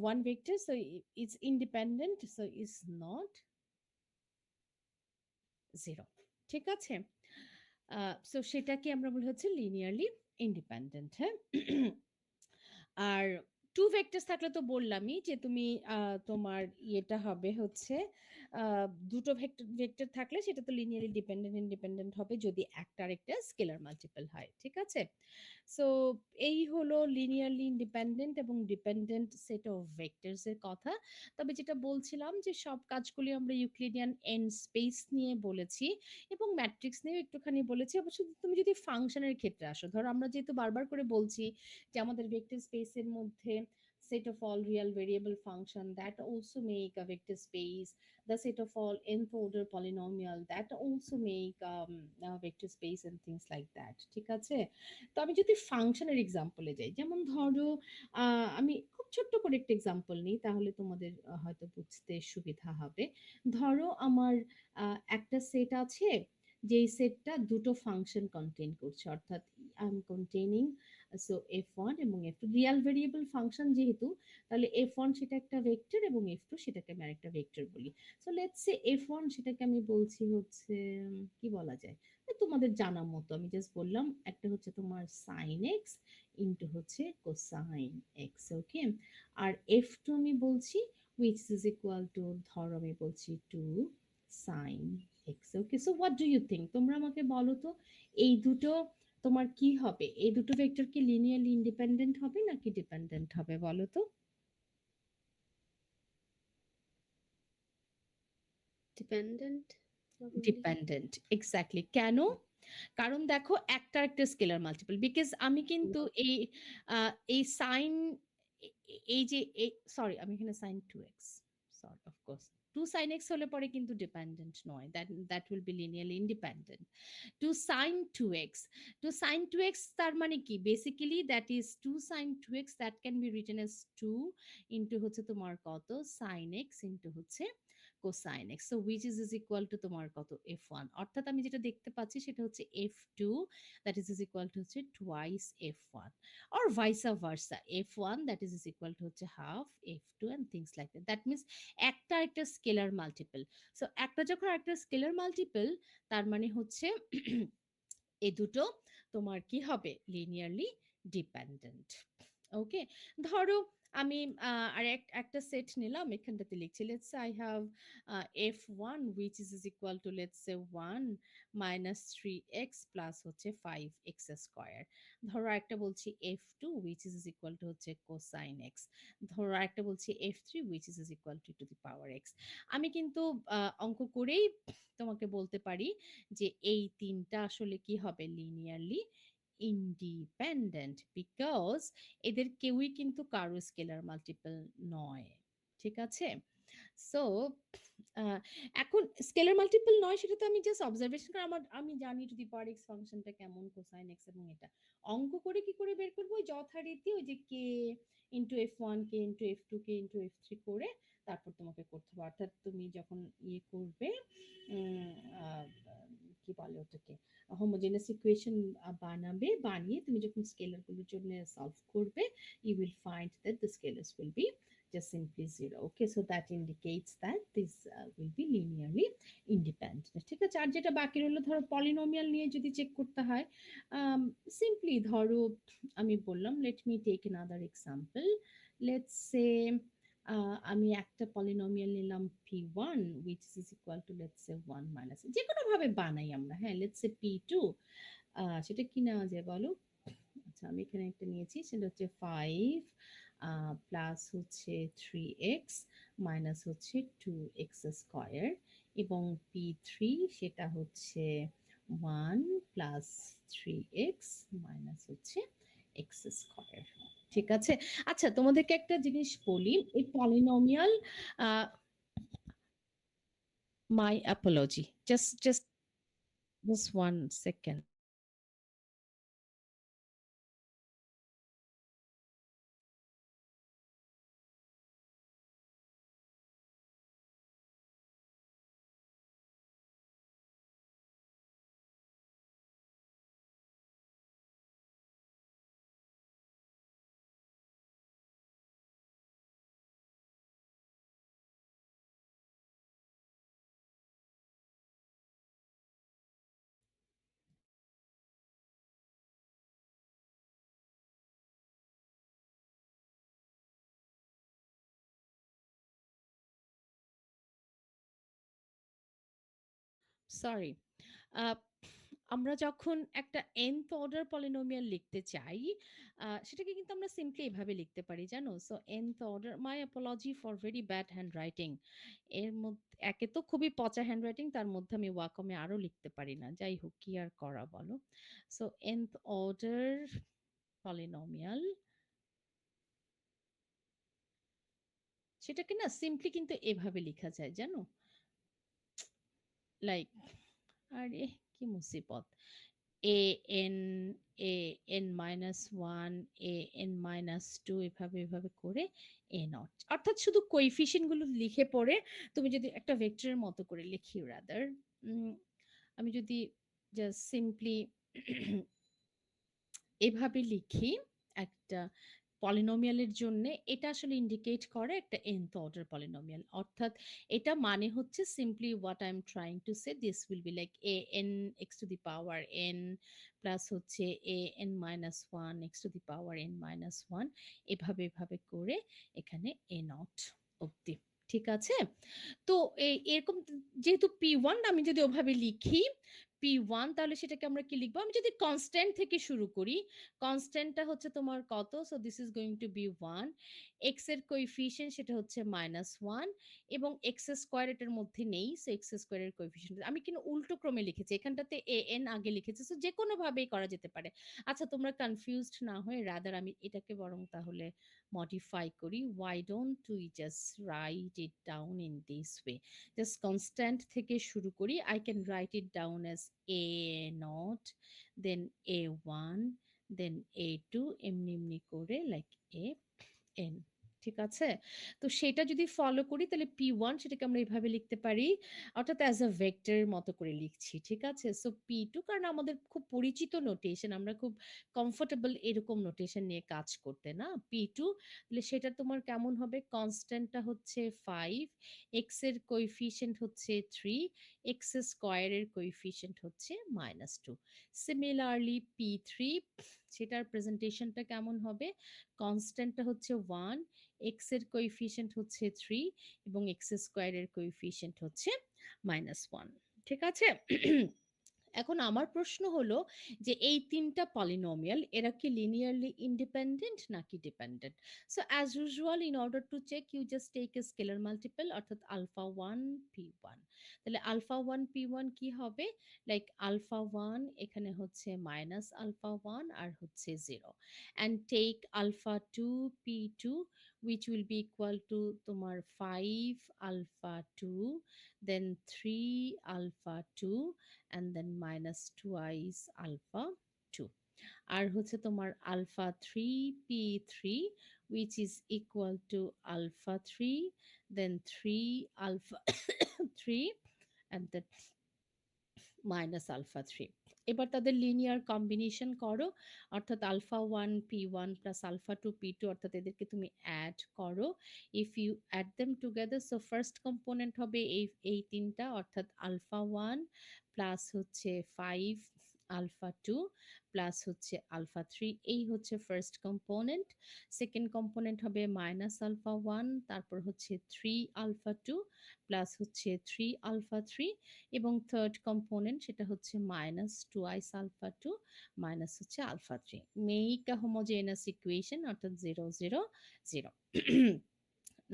one vector so it's independent so is not zero. ঠিক আছে, সো সেটাকে আমরা বলি হচ্ছে লিনিয়ারলি ইন্ডিপেন্ডেন্ট। হ্যাঁ, আর টু ভেক্টরস থাকলে তো বললামই যে তুমি তোমার ইয়েটা হবে হচ্ছে দুটো ভেক্টর ভেক্টর থাকলে সেটা তো লিনিয়ারলি ডিপেন্ডেন্ট ইন্ডিপেন্ডেন্ট হবে যদি একটা আরেকটা স্কেলার মাল্টিপল হয়। ঠিক আছে, সো এই হলো লিনিয়ারলি ইন্ডিপেন্ডেন্ট এবং ডিপেন্ডেন্ট সেট অফ ভেক্টরস এর কথা। তবে যেটা বলছিলাম যে সব কাজগুলি আমরা ইউক্লিডিয়ান এন্ড স্পেস নিয়ে বলেছি এবং ম্যাট্রিক্স নিয়েও একটুখানি বলেছি। অবশ্য তুমি যদি ফাংশনের ক্ষেত্রে আসো, ধরো আমরা যেহেতু বারবার করে বলছি যে আমাদের ভেক্টর স্পেসের মধ্যে set of all real variable function that also make a vector space, the set of all nth order polynomial that also make a vector space and things like that। ঠিক আছে, তো আমি যদি ফাংশনের এক্সাম্পলে যাই, যেমন ধরো আমি খুব ছোট্ট করে একটা এক্সাম্পল নিই তাহলে তোমাদের হয়তো বুঝতে সুবিধা হবে। ধরো আমার একটা সেট আছে, যেই সেটটা দুটো ফাংশন কন্টেইন করছে, অর্থাৎ I am containing so f1 এবং f2 রিয়াল ভেরিয়েবল ফাংশন যেহেতু, তাহলে f1 সেটা একটা ভেক্টর এবং f2 সেটাকে আমি আরেকটা ভেক্টর বলি। সো লেটস সে f1 সেটাকে আমি বলছি হচ্ছে কি বলা যায়, তোমাদের জানা মতো আমি জাস্ট বললাম একটা হচ্ছে তোমার সাইন এক্স ইন্টু হচ্ছে কোসাইন এক্স। ওকে, আর f2 আমি বলছি which is equal to, ধরো আমি বলছি 2 sine x. Okay, so what do you think, তোমরা আমাকে বলো তো এই দুটো তোমার কি হবে, এই দুটো ভেক্টর কি লিনিয়ারলি ইন্ডিপেন্ডেন্ট হবে নাকি ডিপেন্ডেন্ট হবে বলো তো? Dependent, probably. Dependent, exactly. কেন? কারণ দেখো একটা একটা স্কেলার মাল্টিপল, বিকজ আমি কিন্তু এই সাইন, এই যে সরি আমি এখানে sine two x, sorry of course two sine x হলে পরে কিন্তু ডিপেন্ডেন্ট নয়, that that will be linearly independent. Two sine two x, two sine two x তার মানে কি, basically that is two sine two x, that can be written as two into হচ্ছে তোমার কত সাইন এক্স ইন্টু হচ্ছে cosine x, so which is equal to তোমার কত F one, অর্থাৎ আমি যেটা দেখতে পাচ্ছি সেটা হচ্ছে f two that is equal to হচ্ছে twice f one, or vice versa f one that is equal to হচ্ছে half f two and things like that. That means একটা একটা স্কেলার মাল্টিপল। সো একটা যখন একটা স্কেলার মাল্টিপল, তার মানে হচ্ছে এ দুটো তোমার কি হবে লিনিয়ারলি ডিপেন্ডেন্ট। ওকে, ধরো আমি আর একটা সেট নিলাম, এখানটাতে লিখছি let's I have f one which is equal to let's say one minus three x plus হচ্ছে ফাইভ এক্স স্কোয়ার। ধরো একটা বলছি f two which is equal to হচ্ছে কোসাইন এক্স। ধরো একটা বলছি f three which is equal to the power x. আমি কিন্তু অঙ্ক করেই তোমাকে বলতে পারি যে এই তিনটা আসলে কি হবে লিনিয়ারলি ইন্ডিপেন্ডেন্ট, বিকজ এদের কেউই কিন্তু কারো স্কেলার মাল্টিপল নয়। ঠিক আছে, সো এখন স্কেলার মাল্টিপল নয় সেটা তো আমি জাস্ট অবজারভেশন করে আমার আমি জানি টু দি পাওয়ার এক্স ফাংশনটা কেমন, কোসাইন এক্স, এবং এটা অঙ্ক করে কি করে বের করবো, ওই যথারীতি ওই যে কে ইন্টু এফ ওয়ান কে ইন্টু এফ টু কে ইন্টু এফ থ্রি করে তারপর তোমাকে করতে হবে। অর্থাৎ তুমি যখন ইয়ে করবে উম, আহ, কি বলে ওটাকে হোমোজেনাস ইকুয়েশন বানাবে, বানিয়ে তুমি যখন স্কেলার গুলোর জন্য সলভ করবে, you will find that the scalars will be just simply zero. Okay, so that indicates that this will be linearly independent। ঠিক আছে, আর যেটা বাকি রইলো ধরো পলিনোমিয়াল নিয়ে যদি চেক করতে হয়, সিম্পলি ধরো আমি বললাম let me take another example, let's say আমি একটা পলিনোমিয়াল নিলাম p1 which is equal to let's say 1 minus, যে কোনো ভাবে বানাই আমরা, হ্যাঁ let's say p2, সেটা কি নেওয়া যায় বলো? আচ্ছা আমি এখানে একটা নিয়েছি, সেটা হচ্ছে 5 প্লাস হচ্ছে 3x মাইনাস হচ্ছে 2x স্কয়ার, এবং p3 সেটা হচ্ছে 1 প্লাস 3x মাইনাস হচ্ছে x স্কয়ার। ঠিক আছে, আচ্ছা তোমাদেরকে একটা জিনিস বলি, এই পলিনোমিয়াল, মাই অ্যাপোলজি, জাস্ট 1 সেকেন্ড। সরি, আমরা যখন একটা nth অর্ডার পলিনোমিয়াল লিখতে চাই, সেটাকে কিন্তু আমরা সিম্পলি এভাবে লিখতে পারি, জানো? So nth order, my Apology for very bad handwriting. এর মধ্যে একে তো খুবই পচা হ্যান্ডরাইটিং, তার মধ্যে আমি ওয়াকমে আরো লিখতে পারি না। যাই হোক, কি আর করা বলো। সো nth অর্ডার পলিনোমিয়াল, সেটাকে না সিম্পলি কিন্তু এভাবে লেখা যায়, জানো? লাইক, আরে কি মুসিবত, a n, a n minus one, a n minus two, এভাবে এভাবে করে এ নট, অর্থাৎ শুধু কোইফিশিয়েন্ট গুলো লিখে পড়ে তুমি যদি একটা ভেক্টরের মতো করে লিখি, রাদার আমি যদি জাস্ট সিম্পলি এভাবে লিখি একটা পলিনোমিয়ালের জন্য, এটা আসলে ইন্ডিকেট করে একটা nth অর্ডার পলিনোমিয়াল। অর্থাৎ এটা মানে হচ্ছে simply what I am trying to say, this will be like a n x to the power n plus হচ্ছে a n minus one x to the power n minus one, এভাবে এভাবে করে এখানে এ not অব্দি। ঠিক আছে? তো এরকম, যেহেতু পি ওয়ান আমি যদি ওভাবে লিখি পি ওয়ান, তাহলে সেটাকে আমরা কি লিখবো? আমি যদি কনস্ট্যান্ট থেকে শুরু করি, কনস্ট্যান্টটা হচ্ছে তোমার কত? So this is going to be one. X এর কোইফিশিয়েন্ট সেটা হচ্ছে মাইনাস ওয়ান, এবং এক্স স্কোয়ার এটার মধ্যে নেই, সো এক্স স্কোয়ারের কোইফিশিয়েন্ট আমি কিন্তু উল্টো ক্রমে লিখেছি, এখানটাতে এ এন আগে লিখেছি, সো যে কোনো ভাবেই করা যেতে পারে। আচ্ছা, তোমরা কনফিউজড না হয়ে রাদার আমি এটাকে বরং তাহলে মডিফাই করি। Why don't we just write it down in this way? Just constant থেকে শুরু করি, I can write it down as a naught, then a one, then a two, এমনি এমনি করে লাইক এ এন। ঠিক আছে? তো সেটা যদি ফলো করি তাহলে পি ওয়ান সেটাকে আমরা এইভাবে লিখতে পারি, অর্থাৎ অ্যাজ আ ভেক্টরের মতো করে লিখছি। ঠিক আছে? সো পি টু, কারণ আমাদের খুব পরিচিত নোটেশন, আমরা খুব কমফোর্টেবল এরকম নোটেশন নিয়ে কাজ করতে, না? পি টু, তাহলে সেটা তোমার কেমন হবে? কনস্ট্যান্টটা হচ্ছে ফাইভ, এক্স এর কোইফিশিয়েন্ট হচ্ছে থ্রি, এক্স স্কোয়ারের কোইফিশিয়েন্ট হচ্ছে minus two. Similarly p three, সেটার প্রেজেন্টেশনটা কেমন হবে? কনস্ট্যান্টটা হচ্ছে ওয়ান, এক্স এর কোইফিশিয়েন্ট হচ্ছে থ্রি, এবং এক্স স্কোয়ারের কোইফিশিয়েন্ট হচ্ছে মাইনাস ওয়ান। ঠিক আছে? এখন আমার প্রশ্ন হলো যে এই তিনটা পলিনোমিয়াল এরা কি লিনিয়ারলি ইন্ডিপেন্ডেন্ট নাকি dependent? So as usual, in order to check, you just take a scalar multiple, অর্থাৎ আলফা ওয়ান পি ওয়ান। তাহলে আলফা ওয়ান পি ওয়ান কি হবে? লাইক আলফা ওয়ান এখানে হচ্ছে মাইনাস আলফা ওয়ান আর হচ্ছে zero, and take alpha two p two, which will be equal to তোমার 5 alpha 2, then 3 alpha 2, and then minus twice alpha 2, আর হচ্ছে তোমার alpha 3 p3, which is equal to alpha 3, then 3 alpha 3, and then minus alpha three. এবার তাদের linear combination করো, অর্থাৎ alpha one p one plus alpha two p two, অর্থাৎ এদেরকে তুমি add করো। If you add them together, so first component হবে এই এই তিনটা, অর্থাৎ আলফা ওয়ান প্লাস হচ্ছে ফাইভ আলফা টু প্লাস হচ্ছে আলফা থ্রি, এই হচ্ছে ফার্স্ট কম্পোনেন্ট। সেকেন্ড কম্পোনেন্ট হবে মাইনাস আলফা ওয়ান, তারপর হচ্ছে থ্রি আলফা টু প্লাস হচ্ছে থ্রি আলফা থ্রি, এবং থার্ড কম্পোনেন্ট সেটা হচ্ছে minus twice alpha two minus হচ্ছে alpha three. Make a homogeneous equation, অর্থাৎ zero zero zero.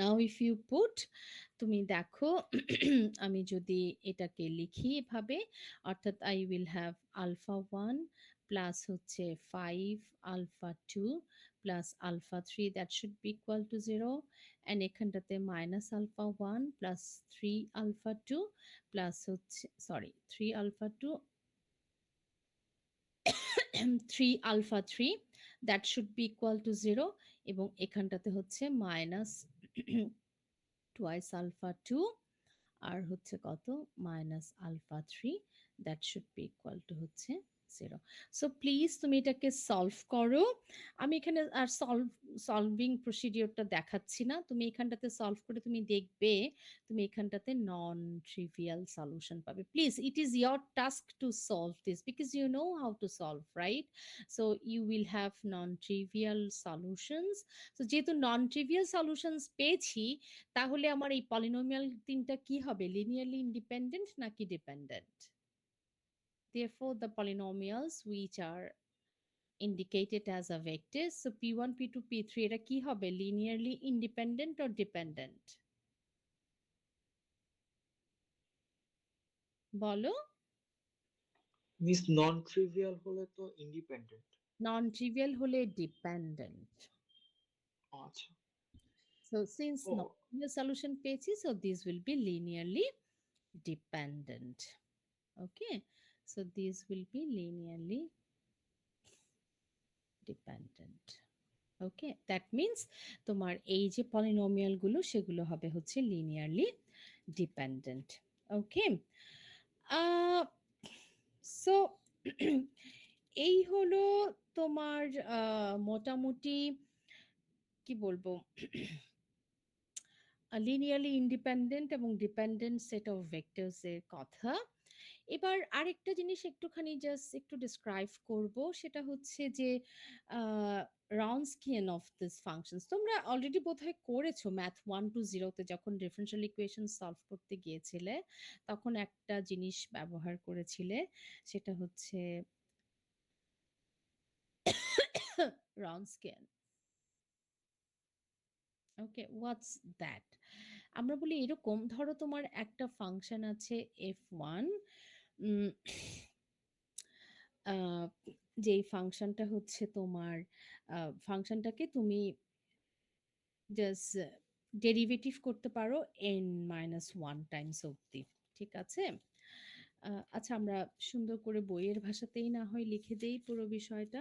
Now if you put, তুমি দেখো আমি যদি এটাকে লিখি এভাবে, অর্থাৎ I will have alpha one plus হচ্ছে five alpha two plus alpha three, that should be equal to zero, and এখানটাতে minus alpha one plus three alpha two plus হচ্ছে, sorry, three alpha two three alpha three, that should be equal to zero, এবং এখানটাতে হচ্ছে minus twice alpha two আর হচ্ছে কত, minus alpha three, that should be equal to হচ্ছে zero. So please তুমি এটাকে সলভ করো। আমি এখানে আর সলভিং প্রসিডিওরটা দেখাচ্ছি না, তুমি এখানটাতে সলভ করে তুমি দেখবে তুমি এখানটাতে নন ট্রিভিয়াল সলিউশন পাবে। Please, it is your task to solve this because you know how to solve, right? So you will have non trivial solutions. তো যেহেতু নন ট্রিভিয়াল সলিউশনস পেয়েছি, তাহলে আমার এই পলিনোমিয়াল তিনটা কি হবে, লিনিয়ারলি ইন্ডিপেন্ডেন্ট নাকি dependent? Therefore, the polynomials which are indicated as a vector, so p1, p2, p3 এটা কি হবে, linearly independent or dependent? বলো। মিস নন ট্রিভিয়াল হলে তো ইন্ডিপেন্ডেন্ট। নন ট্রিভিয়াল হলে ডিপেন্ডেন্ট। আচ্ছা। So since ও non-trivial solution পেয়েছি, so this will be linearly dependent. Okay, so this will be linearly dependent. Okay, that means তোমার এই যে polynomial গুলো সেগুলো হবে হচ্ছে লিনিয়ারলি ডিপেন্ডেন্ট। ওকে, সো এই হলো তোমার মোটামুটি কি বলবো লিনিয়ারলি ইন্ডিপেন্ডেন্ট এবং ডিপেন্ডেন্ট সেট অফ ভেক্টরস এর কথা। এবার আরেকটা জিনিস একটুখানি জাস্ট একটু ডিসক্রাইব করব, সেটা হচ্ছে যে রাউন্ডস্কিয়ান অফ দিস ফাংশনস তোমরা অলরেডি বোধহয় করেছো ম্যাথ 1 to 0 তে, যখন ডিফারেনশিয়াল ইকুয়েশন সলভ করতে গিয়েছিলে তখন একটা জিনিস ব্যবহার করেছিলে, সেটা হচ্ছে রাউন্ডস্কিয়ান। ওকে, হোয়াটস দ্যাট? আমরা বলি এরকম, ধরো তোমার একটা ফাংশন আছে f1, যেই ফাংশনটা হচ্ছে তোমার ফাংশনটাকে তুমি জাস্ট ডেরিভেটিভ করতে পারো n-1 টাইমস অবধি, ঠিক আছে? আচ্ছা, আমরা সুন্দর করে বইয়ের ভাষাতেই না হয় লিখে দেই পুরো বিষয়টা।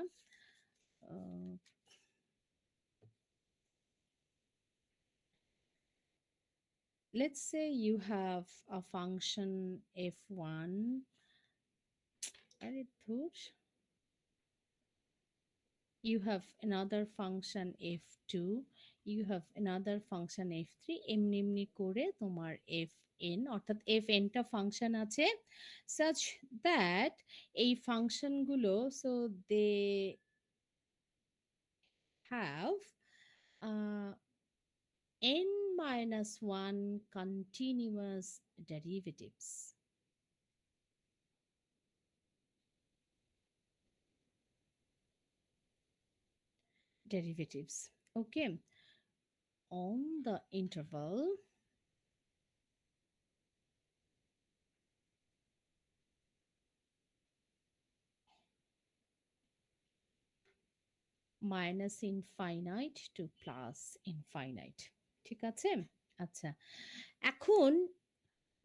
Let's say you have a function f1, আরে ধুর, you have another function f2, you have another function f3, এমনি এমনি করে তোমার fn অর্থাৎ fn টা ফাংশন আছে such that এই ফাংশনগুলো so they have uh, n-1 continuous derivatives. Okay, on the interval minus infinite to plus infinite, ঠিক আছে? আচ্ছা, এখন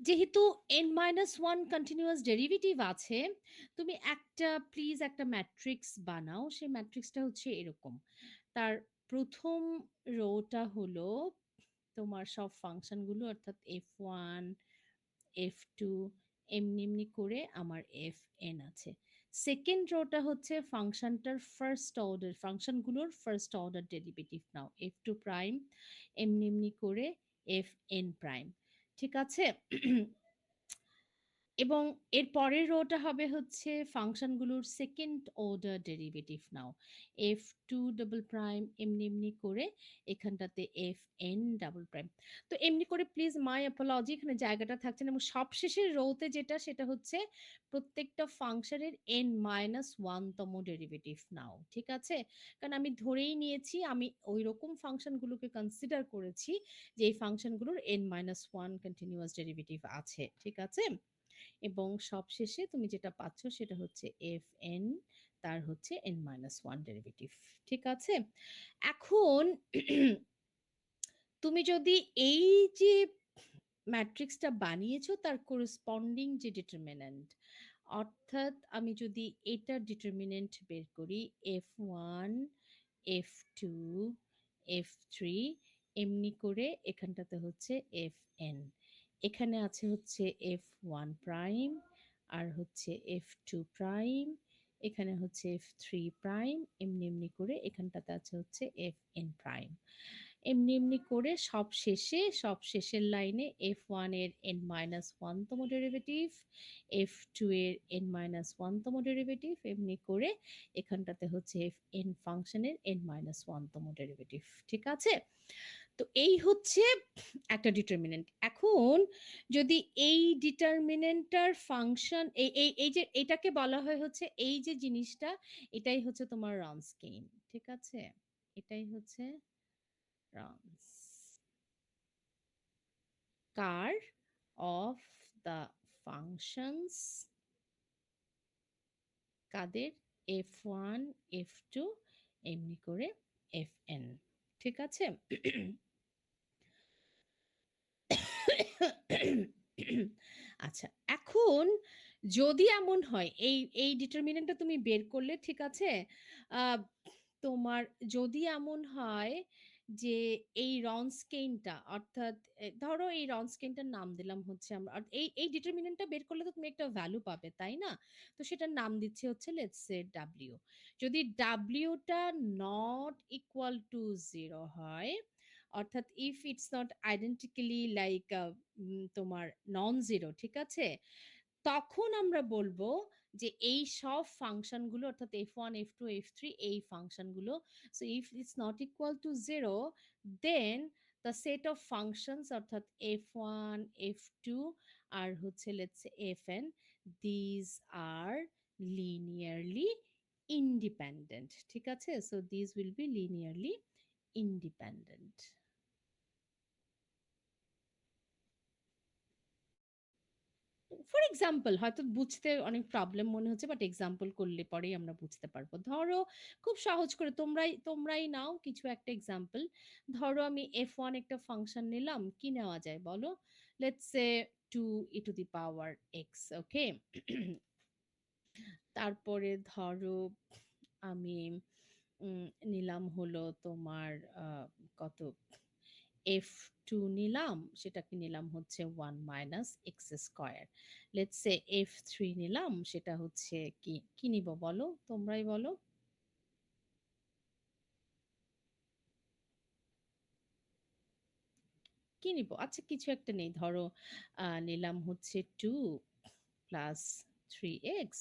যেহেতু n-1 কন্টিনিউয়াস ডেরিভেটিভ আছে, তুমি একটা প্লিজ একটা ম্যাট্রিক্স বানাও। সেই ম্যাট্রিক্সটা হচ্ছে এরকম, তার প্রথম রোটা হলো তোমার সব ফাংশনগুলো অর্থাৎ f1, f2, এমনি এমনি করে আমার fn আছে। সেকেন্ড রোটা হচ্ছে ফাংশনটার ফার্স্ট অর্ডার, ফাংশনগুলোর first order derivative now, f2 prime এমনি এমনি করে fn প্রাইম, ঠিক আছে? এবং এর পরের রোটা হবে হচ্ছে ফাংশনগুলোর সেকেন্ড অর্ডার ডেরিভেটিভ নাও, এফ টু ডাবল প্রাইম এমনি এমনি করে এখানটাতে এফ এন ডাবল প্রাইম। তো এমনি করে প্লিজ মাই অ্যাপোলজি, এখানে জায়গাটা থাকছে না। এবং সবশেষের রোতে যেটা, সেটা হচ্ছে প্রত্যেকটা ফাংশনের n-1তম ডেরিভেটিভ নাও, ঠিক আছে? কারণ আমি ধরেই নিয়েছি, আমি ওই রকম ফাংশনগুলোকে কনসিডার করেছি যে এই ফাংশনগুলোর n-1 কন্টিনিউয়াস ডেরিভেটিভ আছে, ঠিক আছে? এবং সবশেষে তুমি যেটা পাচ্ছ সেটা হচ্ছে এফ এন, তার হচ্ছে n-1 ডেরিভেটিভ, ঠিক আছে? এখন তুমি যদি এই যে ম্যাট্রিক্সটা বানিয়েছো তার করেসপন্ডিং যে ডিটারমিন্যান্ট, অর্থাৎ আমি যদি এটার ডিটারমিন্যান্ট বের করি f1, f2, f3 এমনি করে এখানটাতে হচ্ছে fn, এখানে আছে হচ্ছে f1 প্রাইম আর হচ্ছে f2 প্রাইম, এখানে হচ্ছে এফ থ্রি প্রাইম, এমনি এমনি করে এখানটাতে আছে হচ্ছে এফ এন প্রাইম, এমনি এমনি করে সব শেষের লাইনে এফ ওয়ান এর এন মাইনাস ওয়ানতম ডেরিভেটিভ, এফ টু এর এন মাইনাস ওয়ানতম ডেরিভেটিভ, এমনি করে এখানটাতে হচ্ছে এফ এন ফাংশনের এন মাইনাস ওয়ানতম ডেরিভেটিভ। ঠিক আছে, তো এই হচ্ছে একটা ডিটারমিনেন্ট। এখন যদি এই ডিটারমিনেন্টটার ফাংশন এই এই এই যে এটাকে বলা হয় হচ্ছে এই যে জিনিসটা, এটাই হচ্ছে তোমার রনস্কেইন। ঠিক আছে, এটাই হচ্ছে Wronskian of the functions, কাদের, এফ ওয়ান এফ টু এমনি করে এফ এন। ঠিক আছে, আচ্ছা, এখন যদি এমন হয় এই এই ডিটারমিনেন্টটা তুমি বের করলে, ঠিক আছে, আহ, তোমার যদি এমন হয় যে এই রনস্কেইনটা, অর্থাৎ ধরো এই রনস্কেইনটার নাম দিলাম হচ্ছে আমরা, এই এই ডিটারমিনেন্টটা বের করলে তো তুমি একটা ভ্যালু পাবে, তাই না? তো সেটার নাম দিচ্ছে হচ্ছে লেটস সে ডাব্লিউ। যদি ডাব্লিউটা নট ইকুয়াল টু জিরো হয়, অর্থাৎ if it's not identically like তোমার নন জিরো, ঠিক আছে, তখন আমরা বলবো যে এই সব ফাংশনগুলো, অর্থাৎ f one f two f three এই ফাংশনগুলো, so if it's not equal to zero, then the set of functions অর্থাৎ এফ ওয়ান এফ টু আর হচ্ছে let's f n, these are linearly independent. ঠিক আছে, so these will be linearly independent. For example, হয়তো বুঝতে অনেক problem মনে হচ্ছে, বাট এক্সাম্পল করলে পরেই আমরা বুঝতে পারবো। ধরো খুব সহজ করে তোমরাই নাও কিছু একটা এক্সাম্পল। ধরো আমি এফ ওয়ান একটা ফাংশন নিলাম, কি নেওয়া যায় বলো? Let's say two e to the power x. Okay, তারপরে ধরো আমি নিলাম হলো তোমার কত, এফ টু নিলাম, সেটাকে নিলাম হচ্ছে one minus x square. Let's say F three নিলাম, সেটা হচ্ছে কি কি নিব বলো, তোমরাই বলো। কি নিব? আচ্ছা কিছু একটা নেই, ধরো নিলাম হচ্ছে two plus three x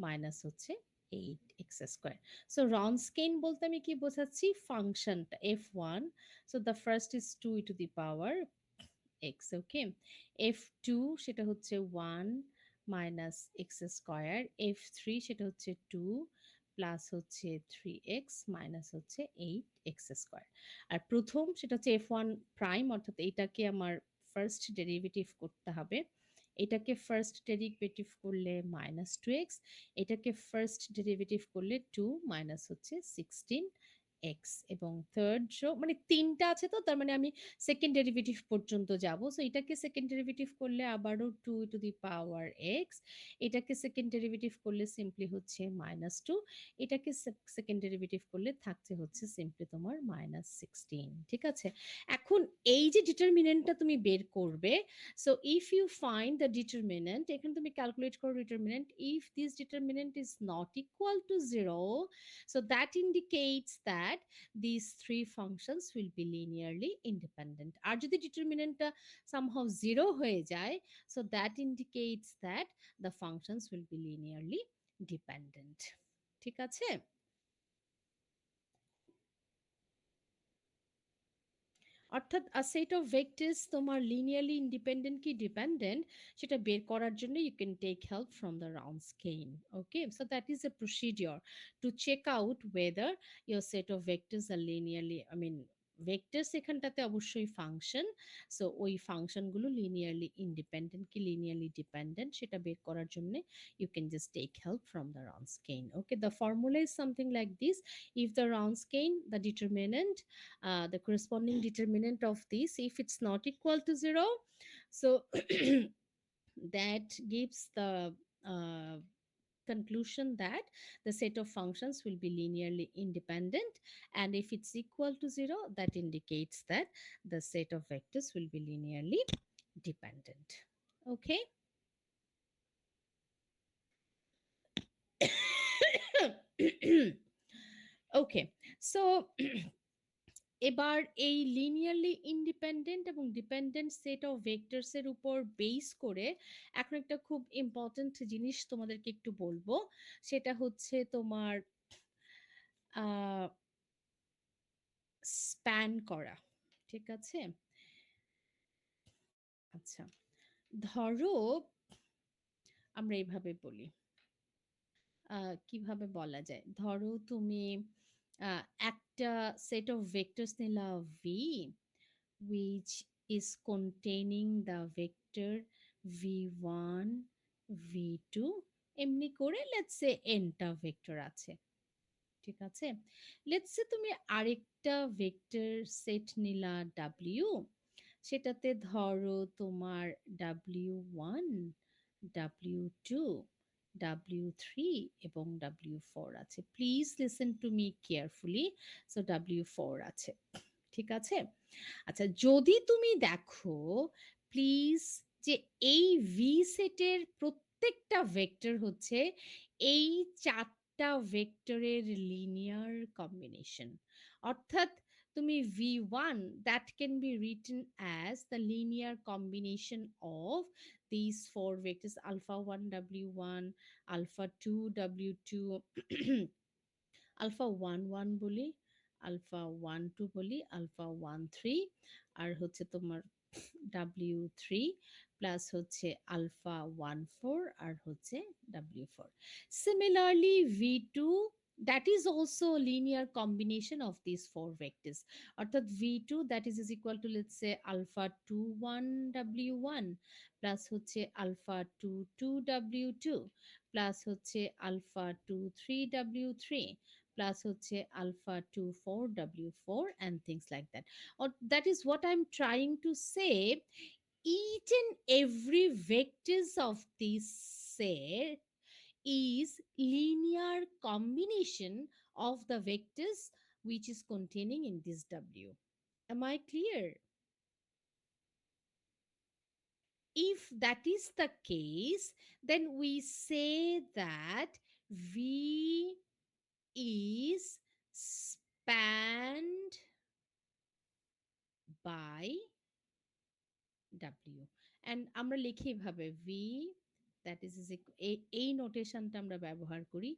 minus হচ্ছে eight x square. So Wronskian বলতে আমি কি বোঝাচ্ছি, ফাংশনটা f one, so the first is two e to the power x. Okay, f two সেটা হচ্ছে one minus x square, f three সেটা হচ্ছে টু প্লাস হচ্ছে থ্রি এক্স মাইনাস হচ্ছে এইট এক্স স্কোয়ার। আর প্রথম সেটা হচ্ছে এফ ওয়ান প্রাইম, অর্থাৎ এটাকে আমার ফার্স্ট ডেরিভেটিভ করতে হবে। এটাকে ফার্স্ট ডেরিভেটিভ করলে মাইনাস টু এক্স, এটাকে ফার্স্ট ডেরিভেটিভ করলে টু মাইনাস হচ্ছে সিক্সটিন এক্স, এবং থার্ড রো মানে তিনটা আছে, তো তার মানে আমি সেকেন্ড ডেরিভেটিভ পর্যন্ত যাব। সো এটাকে সেকেন্ড ডেরিভেটিভ করলে আবারও two to the power x, এটাকে সেকেন্ড ডেরিভেটিভ করলে সিম্পলি হচ্ছে মাইনাস টু, এটাকে সেকেন্ড ডেরিভেটিভ করলে থাকছে হচ্ছে সিম্পলি তোমার মাইনাস সিক্সটিন। ঠিক আছে, এখন এই যে ডিটারমিনেন্টটা তুমি বের করবে, so if you find the determinant, এখানে তুমি ক্যালকুলেট করো determinant, if this determinant is not equal to zero, so that indicates that these three functions will be linearly independent. আর যদি ডিটারমিনেন্টটা somehow zero হয়ে যায়, so that indicates that the functions will be linearly dependent. ঠিক আছে, অর্থাৎ a set of vectors তোমার linearly independent কি dependent সেটা বের করার জন্য you can take help from the round scale. Okay, so that is a procedure to check out whether your set of vectors are linearly, I mean vectors এখানটাতে অবশ্যই function, so ওই ফাংশনগুলো linearly independent কি linearly dependent সেটা বের করার জন্য you can just take help from the Wronskian. Okay, the formula is something like this: if the Wronskian, the determinant, the corresponding determinant of this, if it's not equal to zero, so that gives the uh, conclusion that the set of functions will be linearly independent, and if it's equal to zero, that indicates that the set of vectors will be linearly dependent. Okay. Okay, so এবার এই linearly independent এবং dependent set of vectors এর উপর base করে এখন একটা খুব important জিনিস তোমাদেরকে একটু বলবো। সেটা হচ্ছে তোমার স্প্যান করা। ঠিক আছে, আচ্ছা, ধরো আমরা এইভাবে বলি, কিভাবে বলা যায়, ধরো তুমি একটা সেট অফ ভেক্টরস নিলা V, which is containing the vector v1 v2, এমনি করে লেটস সে nটা ভেক্টর আছে। ঠিক আছে, লেটস সে তুমি আরেকটা ভেক্টর সেট নিলা w, সেটাতে ধরো তোমার w1 w2 w3 এবং w4 আছে। Please listen to me carefully. So w4 আছে, ঠিক আছে। আচ্ছা, যদি তুমি দেখো প্লিজ যে এই ভি সেটের প্রত্যেকটা ভেক্টর হচ্ছে এই চারটা ভেক্টরের লিনিয়ার কম্বিনেশন, অর্থাৎ তুমি V one that can be written as the linear combination of this four vectors, alpha one W one, alpha two W two, alpha one one বলি, আলফা ওয়ান টু বলি, alpha one three, আর হচ্ছে তোমার W three, plus হচ্ছে alpha one four, আর হচ্ছে W four. Similarly V two, that is also a linear combination of these four vectors, অর্থাৎ v2 that is equal to let's say alpha 2 1 w1 plus হচ্ছে alpha 2 2 w2 plus হচ্ছে alpha 2 3 w3 plus হচ্ছে alpha 2 4 w4 and things like that, or that is what I'm trying to say. Each and every vectors of this set is linear combination of the vectors which is containing in this w. Am I clear? If that is the case, then we say that v is spanned by w, and আমরা লিখি এভাবে v, that is এই নোটেশনটা আমরা ব্যবহার করি,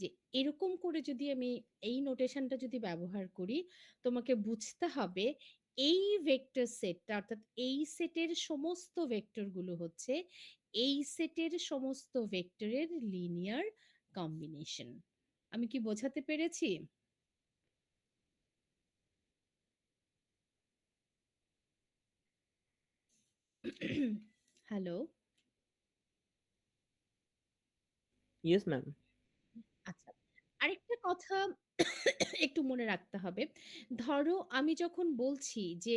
যে এরকম করে যদি আমি এই নোটেশনটা যদি ব্যবহার করি, তোমাকে বুঝতে হবে এই ভেক্টর সেটটা, অর্থাৎ এই সেটের সমস্ত ভেক্টরগুলো হচ্ছে এই সেটের সমস্ত ভেক্টরের লিনিয়ার কম্বিনেশন। আমি কি বোঝাতে পেরেছি? হ্যালো? Yes, ma'am. আচ্ছা, আরেকটা কথা একটু মনে রাখতে হবে। ধরো আমি যখন বলছি যে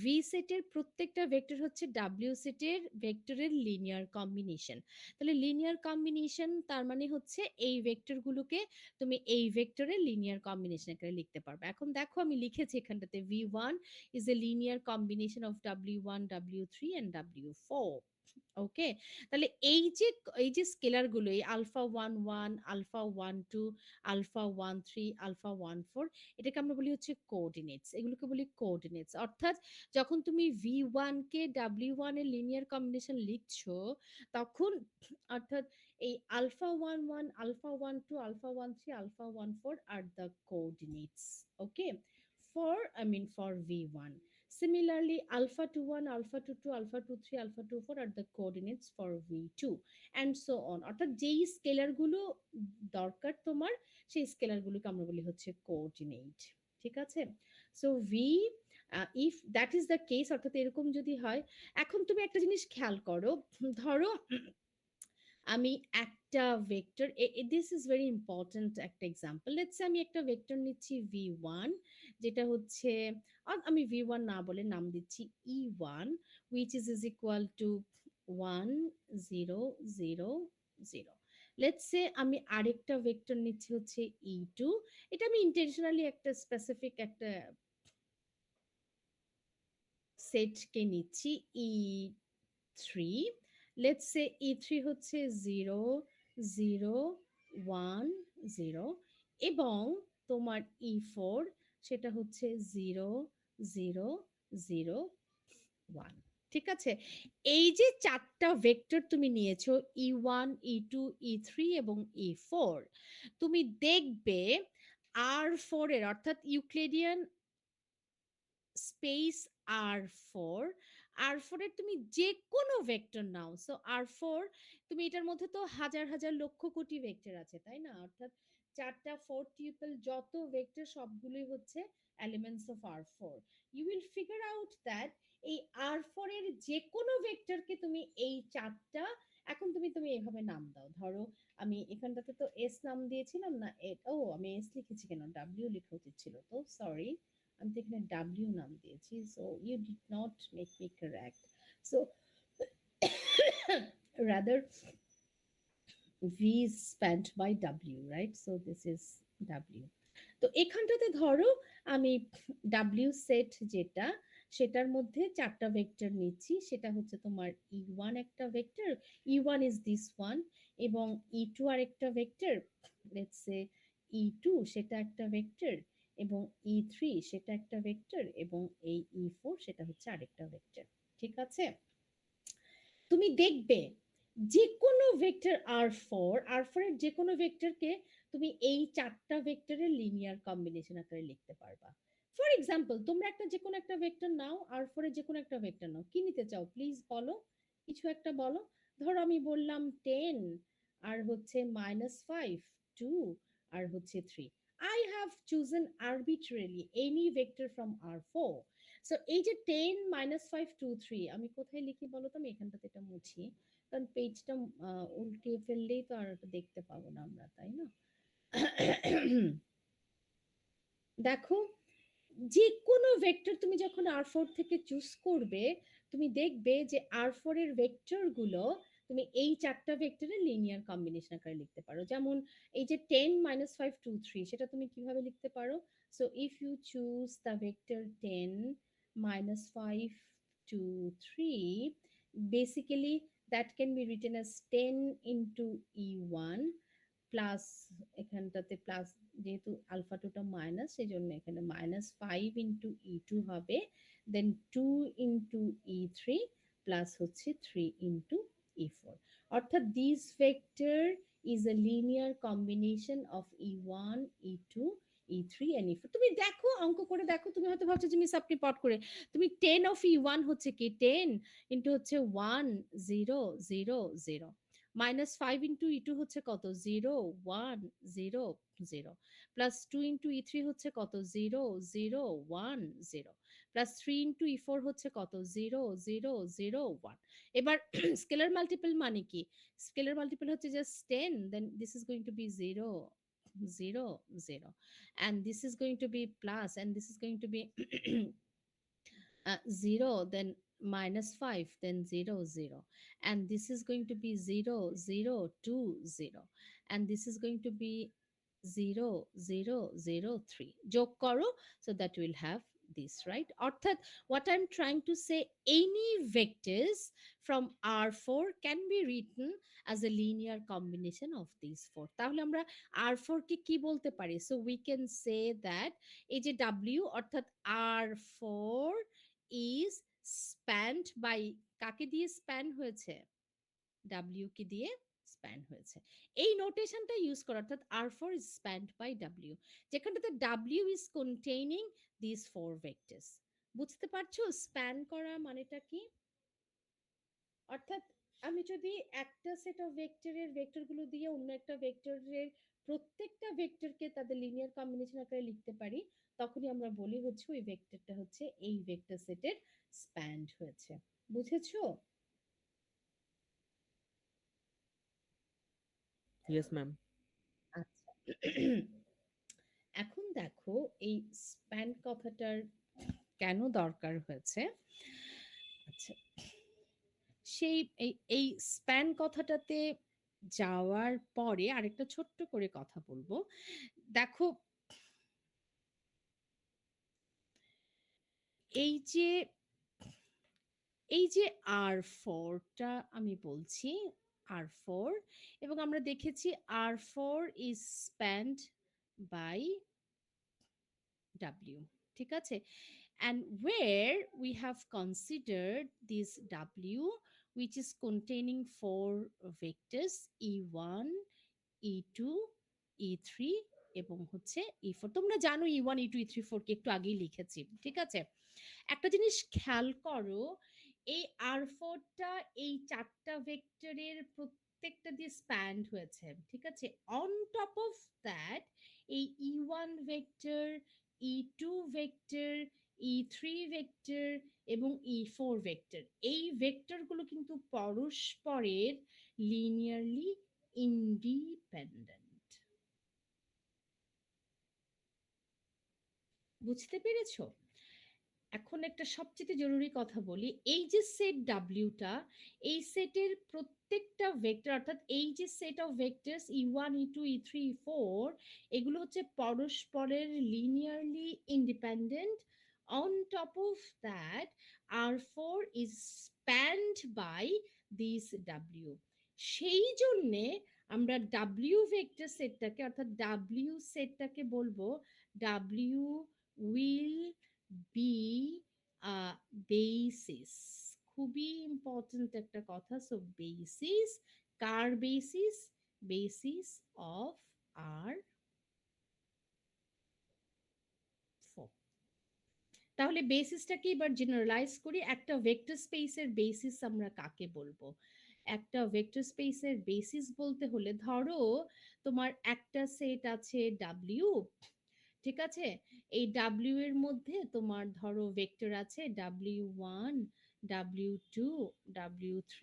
ভি সেটের প্রত্যেকটা ভেক্টর হচ্ছে ডাব্লিউ সেটের ভেক্টরের লিনিয়ার কম্বিনেশন, তাহলে লিনিয়ার কম্বিনেশন তার মানে হচ্ছে এই ভেক্টরগুলোকে তুমি এই ভেক্টরের লিনিয়ার কম্বিনেশন করে লিখতে পারবে। এখন দেখো আমি লিখেছি এখানটাতে V one is a linear combination of W one W three and W four. Okay, তাহলে এই যে স্কেলার গুলো, এই alpha one one, alpha one two, alpha one three, alpha one four, এটাকে আমরা বলি হচ্ছে কোঅর্ডিনেটস, এগুলোকে বলি কোঅর্ডিনেটস। অর্থাৎ যখন তুমি ভি ওয়ান কে ডাব্লিউ ওয়ান এর লিনিয়ার কম্বিনেশন লিখছো, তখন অর্থাৎ এই alpha one one, alpha one two, alpha one three, alpha one four are the coordinates. Okay, for I mean for V one. Similarly, alpha 21, alpha 22, alpha 23, alpha 24 are the coordinates for V2 and so on. অর্থাৎ যেই স্কেলারগুলো দরকার তোমার, সেই স্কেলারগুলোকে আমরা বলি হচ্ছে coordinate. ঠিক আছে, so V if that is the case, অর্থাৎ এরকম যদি হয়, এখন তুমি একটা জিনিস খেয়াল করো, ধরো আমি একটা vector, this is very important একটা এক্সাম্পল, লেটস আমি একটা ভেক্টর নিচ্ছি ভি ওয়ান, যেটা হচ্ছে আমি ভি ওয়ান না বলে নাম দিচ্ছি ই one, which is equal two one zero zero zero. Let's say আমি আরেকটা ভেক্টর নিচ্ছি হচ্ছে ই টু, এটা আমি ইন্টেনশনালি একটা স্পেসিফিক একটা সেটকে নিচ্ছি E three, let's say E three হচ্ছে জিরো জিরো ওয়ান জিরো, এবং তোমার E4 সেটা হচ্ছে 0 0 0 1। ঠিক আছে, এই যে চারটা ভেক্টর তুমি নিয়েছো E1 E2 E3 এবং E4, তুমি দেখবে R4 এর অর্থাৎ ইউক্লিডিয়ান স্পেস R4, R4 এর তুমি যে কোনো ভেক্টর নাও, সো R4 তুমি এটার মধ্যে তো হাজার হাজার লক্ষ কোটি ভেক্টর আছে তাই না, অর্থাৎ চারটা ফোর টিউপল যত ভেক্টর সবগুলোই হচ্ছে elements of R4। You will figure out that এই R4 এর যে কোনো ভেক্টরকে তুমি এই চারটা, এখন তুমি তুমি এভাবে নাম দাও, ধরো আমি এখানটাতে তো এস নাম দিয়েছিলাম না, ও আমি এস লিখেছি কেন, ডাব্লিউ লেখা উচিত ছিল, তো সরি, আমি তো এখানে ডাব্লিউ নাম দিয়েছি, so you did not make me correct, so rather V is spanned by w, right? So this is w। তো এখানটাতে ধরো আমি ডাব্লিউ সেট যেটা, সেটার মধ্যে চারটা ভেক্টর নিচ্ছি, সেটা হচ্ছে তোমার E1 একটা vector, E1 is this one, এবং E2 আরেকটা ভেক্টর, লেটস সে E2 সেটা একটা ভেক্টর, এবং E3 সেটা একটা ভেক্টর, এবং এই E4 সেটা হচ্ছে আরেকটা ভেক্টর। ঠিক আছে, তুমি দেখবে যে কোনো ভেক্টর আর ফোর এর যে কোনো ভেক্টরকে তুমি এই চারটা ভেক্টরের লিনিয়ার কম্বিনেশন আকারে লিখতে পারবা। ফর এক্সাম্পল তোমরা একটা যে কোনো একটা ভেক্টর নাও, আর4 এর যে কোনো একটা ভেক্টর নাও, কি নিতে চাও প্লিজ বলো, কিছু একটা বলো। ধরো আমি বললাম 10, আর হচ্ছে -5, 2, আর হচ্ছে 3। I have chosen arbitrarily any vector from R4। So এই যে 10 -5 2 3 আমি কোথায় লিখি বলো তো, আমি এখানটাতে এটা মুছি, কারণ পেজটা উল্টিয়ে ফেললেই তো আর ওটা দেখতে পাবো না আমরা, তাই না? দেখো, যে কোনো ভেক্টর তুমি যখন আর4 থেকে চুজ করবে, তুমি দেখবে যে আর4 এর ভেক্টর গুলো তুমি এই চারটা ভেক্টরের লিনিয়ার কম্বিনেশন আকারে লিখতে পারো। যেমন এই যে 10 -5 2 3 সেটা তুমি কিভাবে লিখতে পারো, so if you choose the vector 10 -5 2 3, basically that can be written as 10 into E1 plus, এখানটাতে প্লাস যেহেতু আলফা টুটা মাইনাস, সেই জন্য এখানে -5 into E2 হবে, দেন 2 into E3 প্লাস হচ্ছে 3 into E4, অর্থাৎ this vector is a linear combination of E1 E2 E3 and E4। তুমি দেখো, অঙ্ক করে দেখো, তুমি হয়তো ভাবছো যে মিস আপনি পট করে, তুমি 10 of E1 হচ্ছে কি 10 ইন্টু হচ্ছে 1 0 0 0, -5 into E2 হচ্ছে কত 0 1 0 0, প্লাস 2 into E3 হচ্ছে কত 0 0 1 0, প্লাস 3 into E4 হচ্ছে কত 0 0 0 1। এবার স্কেলার মাল্টিপল মানে কি, স্কেলার মাল্টিপল হচ্ছে just 10, then this is going to be 0 0 0, and this is going to be plus, and this is going to be 0, then -5, then 0 0, and this is going to be 0 0 2 0, and this is going to be 0 0 0 3, যোগ করো, so that we'll have this, right? অর্থাৎ what I'm trying to say, any vectors from R4 can be written as a linear combination of these four। তাহলে আমরা R4 কে কি বলতে পারি, so we can say that এই যে W অর্থাৎ R4 is spanned by, কাকে দিয়ে স্প্যান হয়েছে, ডাব্লিউ কে দিয়ে স্প্যান হয়েছে। এই নোটেশনটা ইউজ করা, অর্থাৎ R4 is spanned by W, যেখানটাতে W is containing these four vectors। বুঝতে পারছো স্প্যান করা মানেটা কি? অর্থাৎ আমি যদি একটা সেট অফ ভেক্টরের ভেক্টরগুলো দিয়ে অন্য একটা ভেক্টরের প্রত্যেকটা ভেক্টরকে তাদের লিনিয়ার কম্বিনেশন আকারে লিখতে পারি, তখনই আমরা বলি হচ্ছে ওই ভেক্টরটা হচ্ছে এই ভেক্টর সেটের স্প্যান্ড হয়েছে। বুঝেছো? Yes, ma'am. আচ্ছা, এখন দেখো এই স্প্যান কথাটার কেন দরকার হয়েছে। আচ্ছা, সেই এই স্প্যান কথাটাতে যাওয়ার পরে আরেকটা ছোট্ট করে কথা বলবো। দেখো, এই যে এই যে আর4টা আমি বলছি, আর4, এবং আমরা দেখেছি আর4 ইজ স্প্যান্ড by w, ঠিক আছে? And where we have considered this w, which is containing four vectors e1, E2, E3 এবং হচ্ছে E4। তোমরা জানো E1, E2, E3, 4 কে একটু আগেই লিখেছি, ঠিক আছে? একটা জিনিস খেয়াল করো, এই R4টা এই চারটা ভেক্টরের প্রত্যেকটা দিয়ে স্প্যান্ড হয়েছে, ঠিক আছে? অন টপ অফ দ্যাট এই E1 vector, E2 vector, E3 vector এবং E4 ভেক্টর, এই ভেক্টরগুলো কিন্তু পরস্পরের লিনিয়ারলি ইন্ডিপেন্ডেন্ট। বুঝতে পেরেছো? এখন একটা সবচেয়ে জরুরি কথা বলি, এই যে সেট ডাব্লিউটা, এই সেটের প্রত্যেকটা ভেক্টর, অর্থাৎ এই যে set of vectors E1, E2, E3, E4, এগুলো হচ্ছে পরস্পরের linearly independent. On top of that R4 is spanned by this W। সেই জন্যে আমরা ডাব্লিউ ভেক্টর সেটটাকে, অর্থাৎ ডাব্লিউ সেটটাকে বলবো ডাব্লিউ উইল বি বেসিস। খুবই ইম্পর্টেন্ট একটা কথা। সো বেসিস, কার basis? Basis of R four. তাহলে বেসিসটাকে এবার জেনারেলাইজ করি, একটা ভেক্টর স্পেসের বেসিস আমরা কাকে বলবো? একটা ভেক্টর স্পেসের বেসিস বলতে হলে, ধরো তোমার একটা সেট আছে ডাব্লিউ, ঠিক আছে? এই ডাব্লিউ এর মধ্যে তোমার ধরো ভেক্টর আছে W1, W2, W3,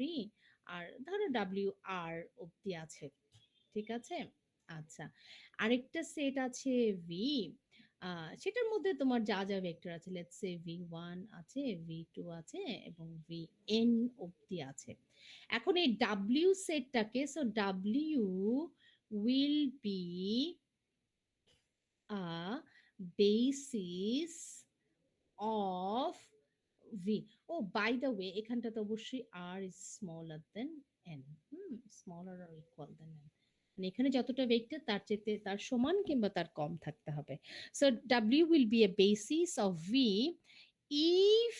আর ধরো WR অব্দি আছে, ঠিক আছে? আচ্ছা, আরেকটা সেট আছে ভি, সেটার মধ্যে তোমার যা যা ভেক্টর আছে, লেটস সে V1 আছে, V2 আছে এবং Vn অব্দি আছে। এখন এই ডাব্লিউ সেটটাকে, সো ডাব্লিউ will be a basis of V। Oh by the way, এখানটাতে অবশ্যই R is smaller than N, smaller or equal than N, মানে এখানে যতটা ভেক্টর তার চেয়ে তার সমান কিংবা তার কম থাকতে হবে। So W will be a basis of V if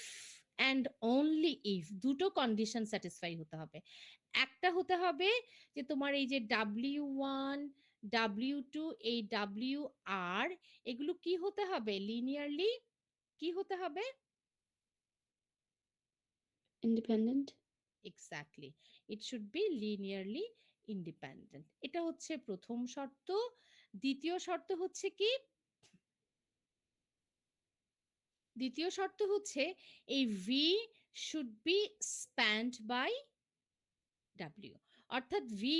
and only if দুটো কন্ডিশন স্যাটিসফাই হতে হবে। একটা হতে হবে যে তোমার এই যে W1, W2, এই WR, এগুলো কি হতে হবে? লিনিয়ারলি কি হতে হবে? independent, exactly, it should be linearly independent. এটা হচ্ছে প্রথম শর্ত। দ্বিতীয় শর্ত হচ্ছে কি? দ্বিতীয় শর্ত হচ্ছে এই V should be spanned by W. অর্থাৎ ভি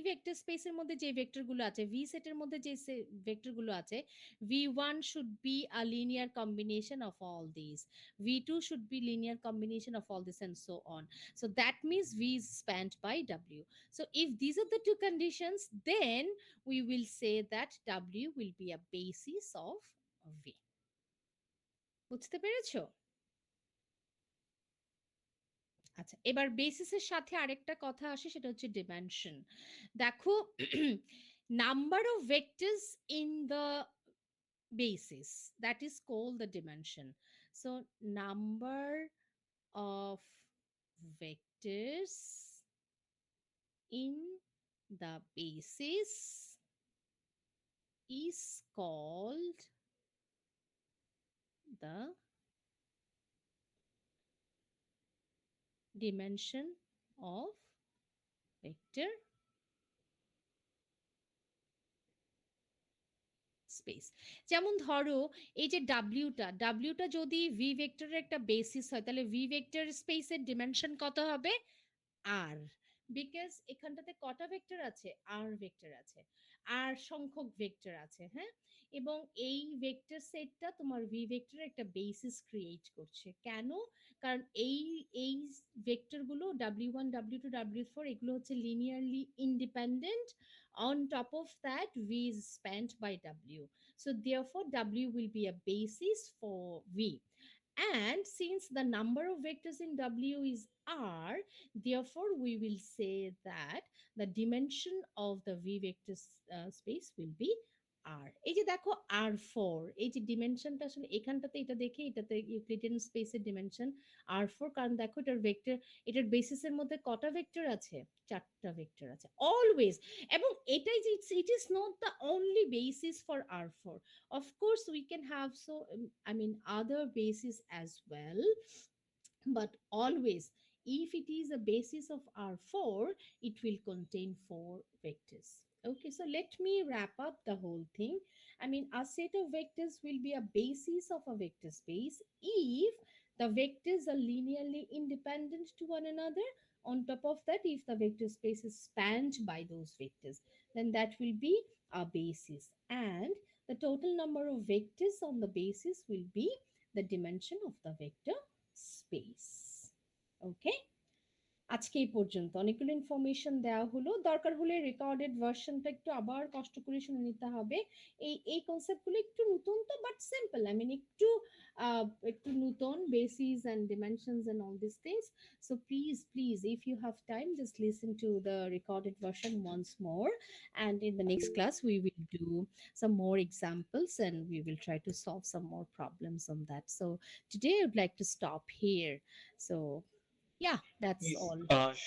ভেক্টর স্পেসের মধ্যে যে ভেক্টরগুলো আছে, ভি সেটের মধ্যে যে ভেক্টরগুলো আছে, V1 should be a linear combination of all these, V2 should be linear combination of all this, and so on. So that means V is spanned by W. So if these are the two conditions, then we will say that W will be a basis of V। বুঝতে পেরেছো? আচ্ছা, এবার বেসিসের সাথে আরেকটা কথা আসে, সেটা হচ্ছে ডিমেনশন। দেখো, number of vectors in the basis, that is called the dimension. So number of vectors in the basis is called the dimension of vector space. যেমন ধরো এই যে ডাব্লিউটা যদি ভি ভেক্টরের একটা বেসিস হয়, তাহলে ভি ভেক্টর স্পেসের ডিমেনশন কত হবে? আর, বিকজ এখানটাতে কটা ভেক্টর আছে? আর ভেক্টর আছে, আর সংখ্যক ভেক্টর আছে, হ্যাঁ। এবং এই ভেক্টর সেটটা তোমার ভি ভেক্টরের একটা বেসিস ক্রিয়েট করছে। কেন? কারণ এই এই ভেক্টরগুলো W1, W2, W4 এগুলো হচ্ছে linearly independent. On top of that, V is spanned by W. So therefore, W will be a basis for V. And since the number of vectors in W is R, therefore we will say that the dimension of the V vector space will be আর এই যে দেখো R4, এই যে ডিমেনশনটা আসলে এখানটাতে এটা দেখে এটাতে ইউক্লিডিয়ান স্পেসের ডিমেনশন R4, কারণ দেখো এটার ভেক্টর, এটার বেসিসের মধ্যে কটা ভেক্টর আছে? চারটা ভেক্টর আছে অলওয়েজ। এবং এটাই যে it is not the only basis for R4, of course we can have so I mean other basis as well, but always if it is a basis of R4, it will contain four vectors. Okay, so let me wrap up the whole thing. I mean, a set of vectors will be a basis of a vector space if the vectors are linearly independent to one another. On top of that, if the vector space is spanned by those vectors, then that will be a basis. And the total number of vectors on the basis will be the dimension of the vector space. Okay, আজকে এই পর্যন্ত অনেকগুলো information দেওয়া হলো, দরকার হলে recorded ভার্সনটা একটু আবার কষ্ট করে শুনে নিতে হবে। এই কনসেপ্টগুলো একটু নতুন তো, বাট সিম্পল, আই মিন একটু নতুন basis and dimensions and all this things. So please please if you have time just listen to the recorded version once more, and in the next class we will do some more examples and we will try to solve some more problems on that. So today I would like to stop here. So yeah, that's miss all.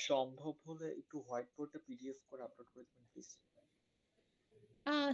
সম্ভব হলে একটু white বোর্ডে PDF করে upload করে দেবেন please. Uh,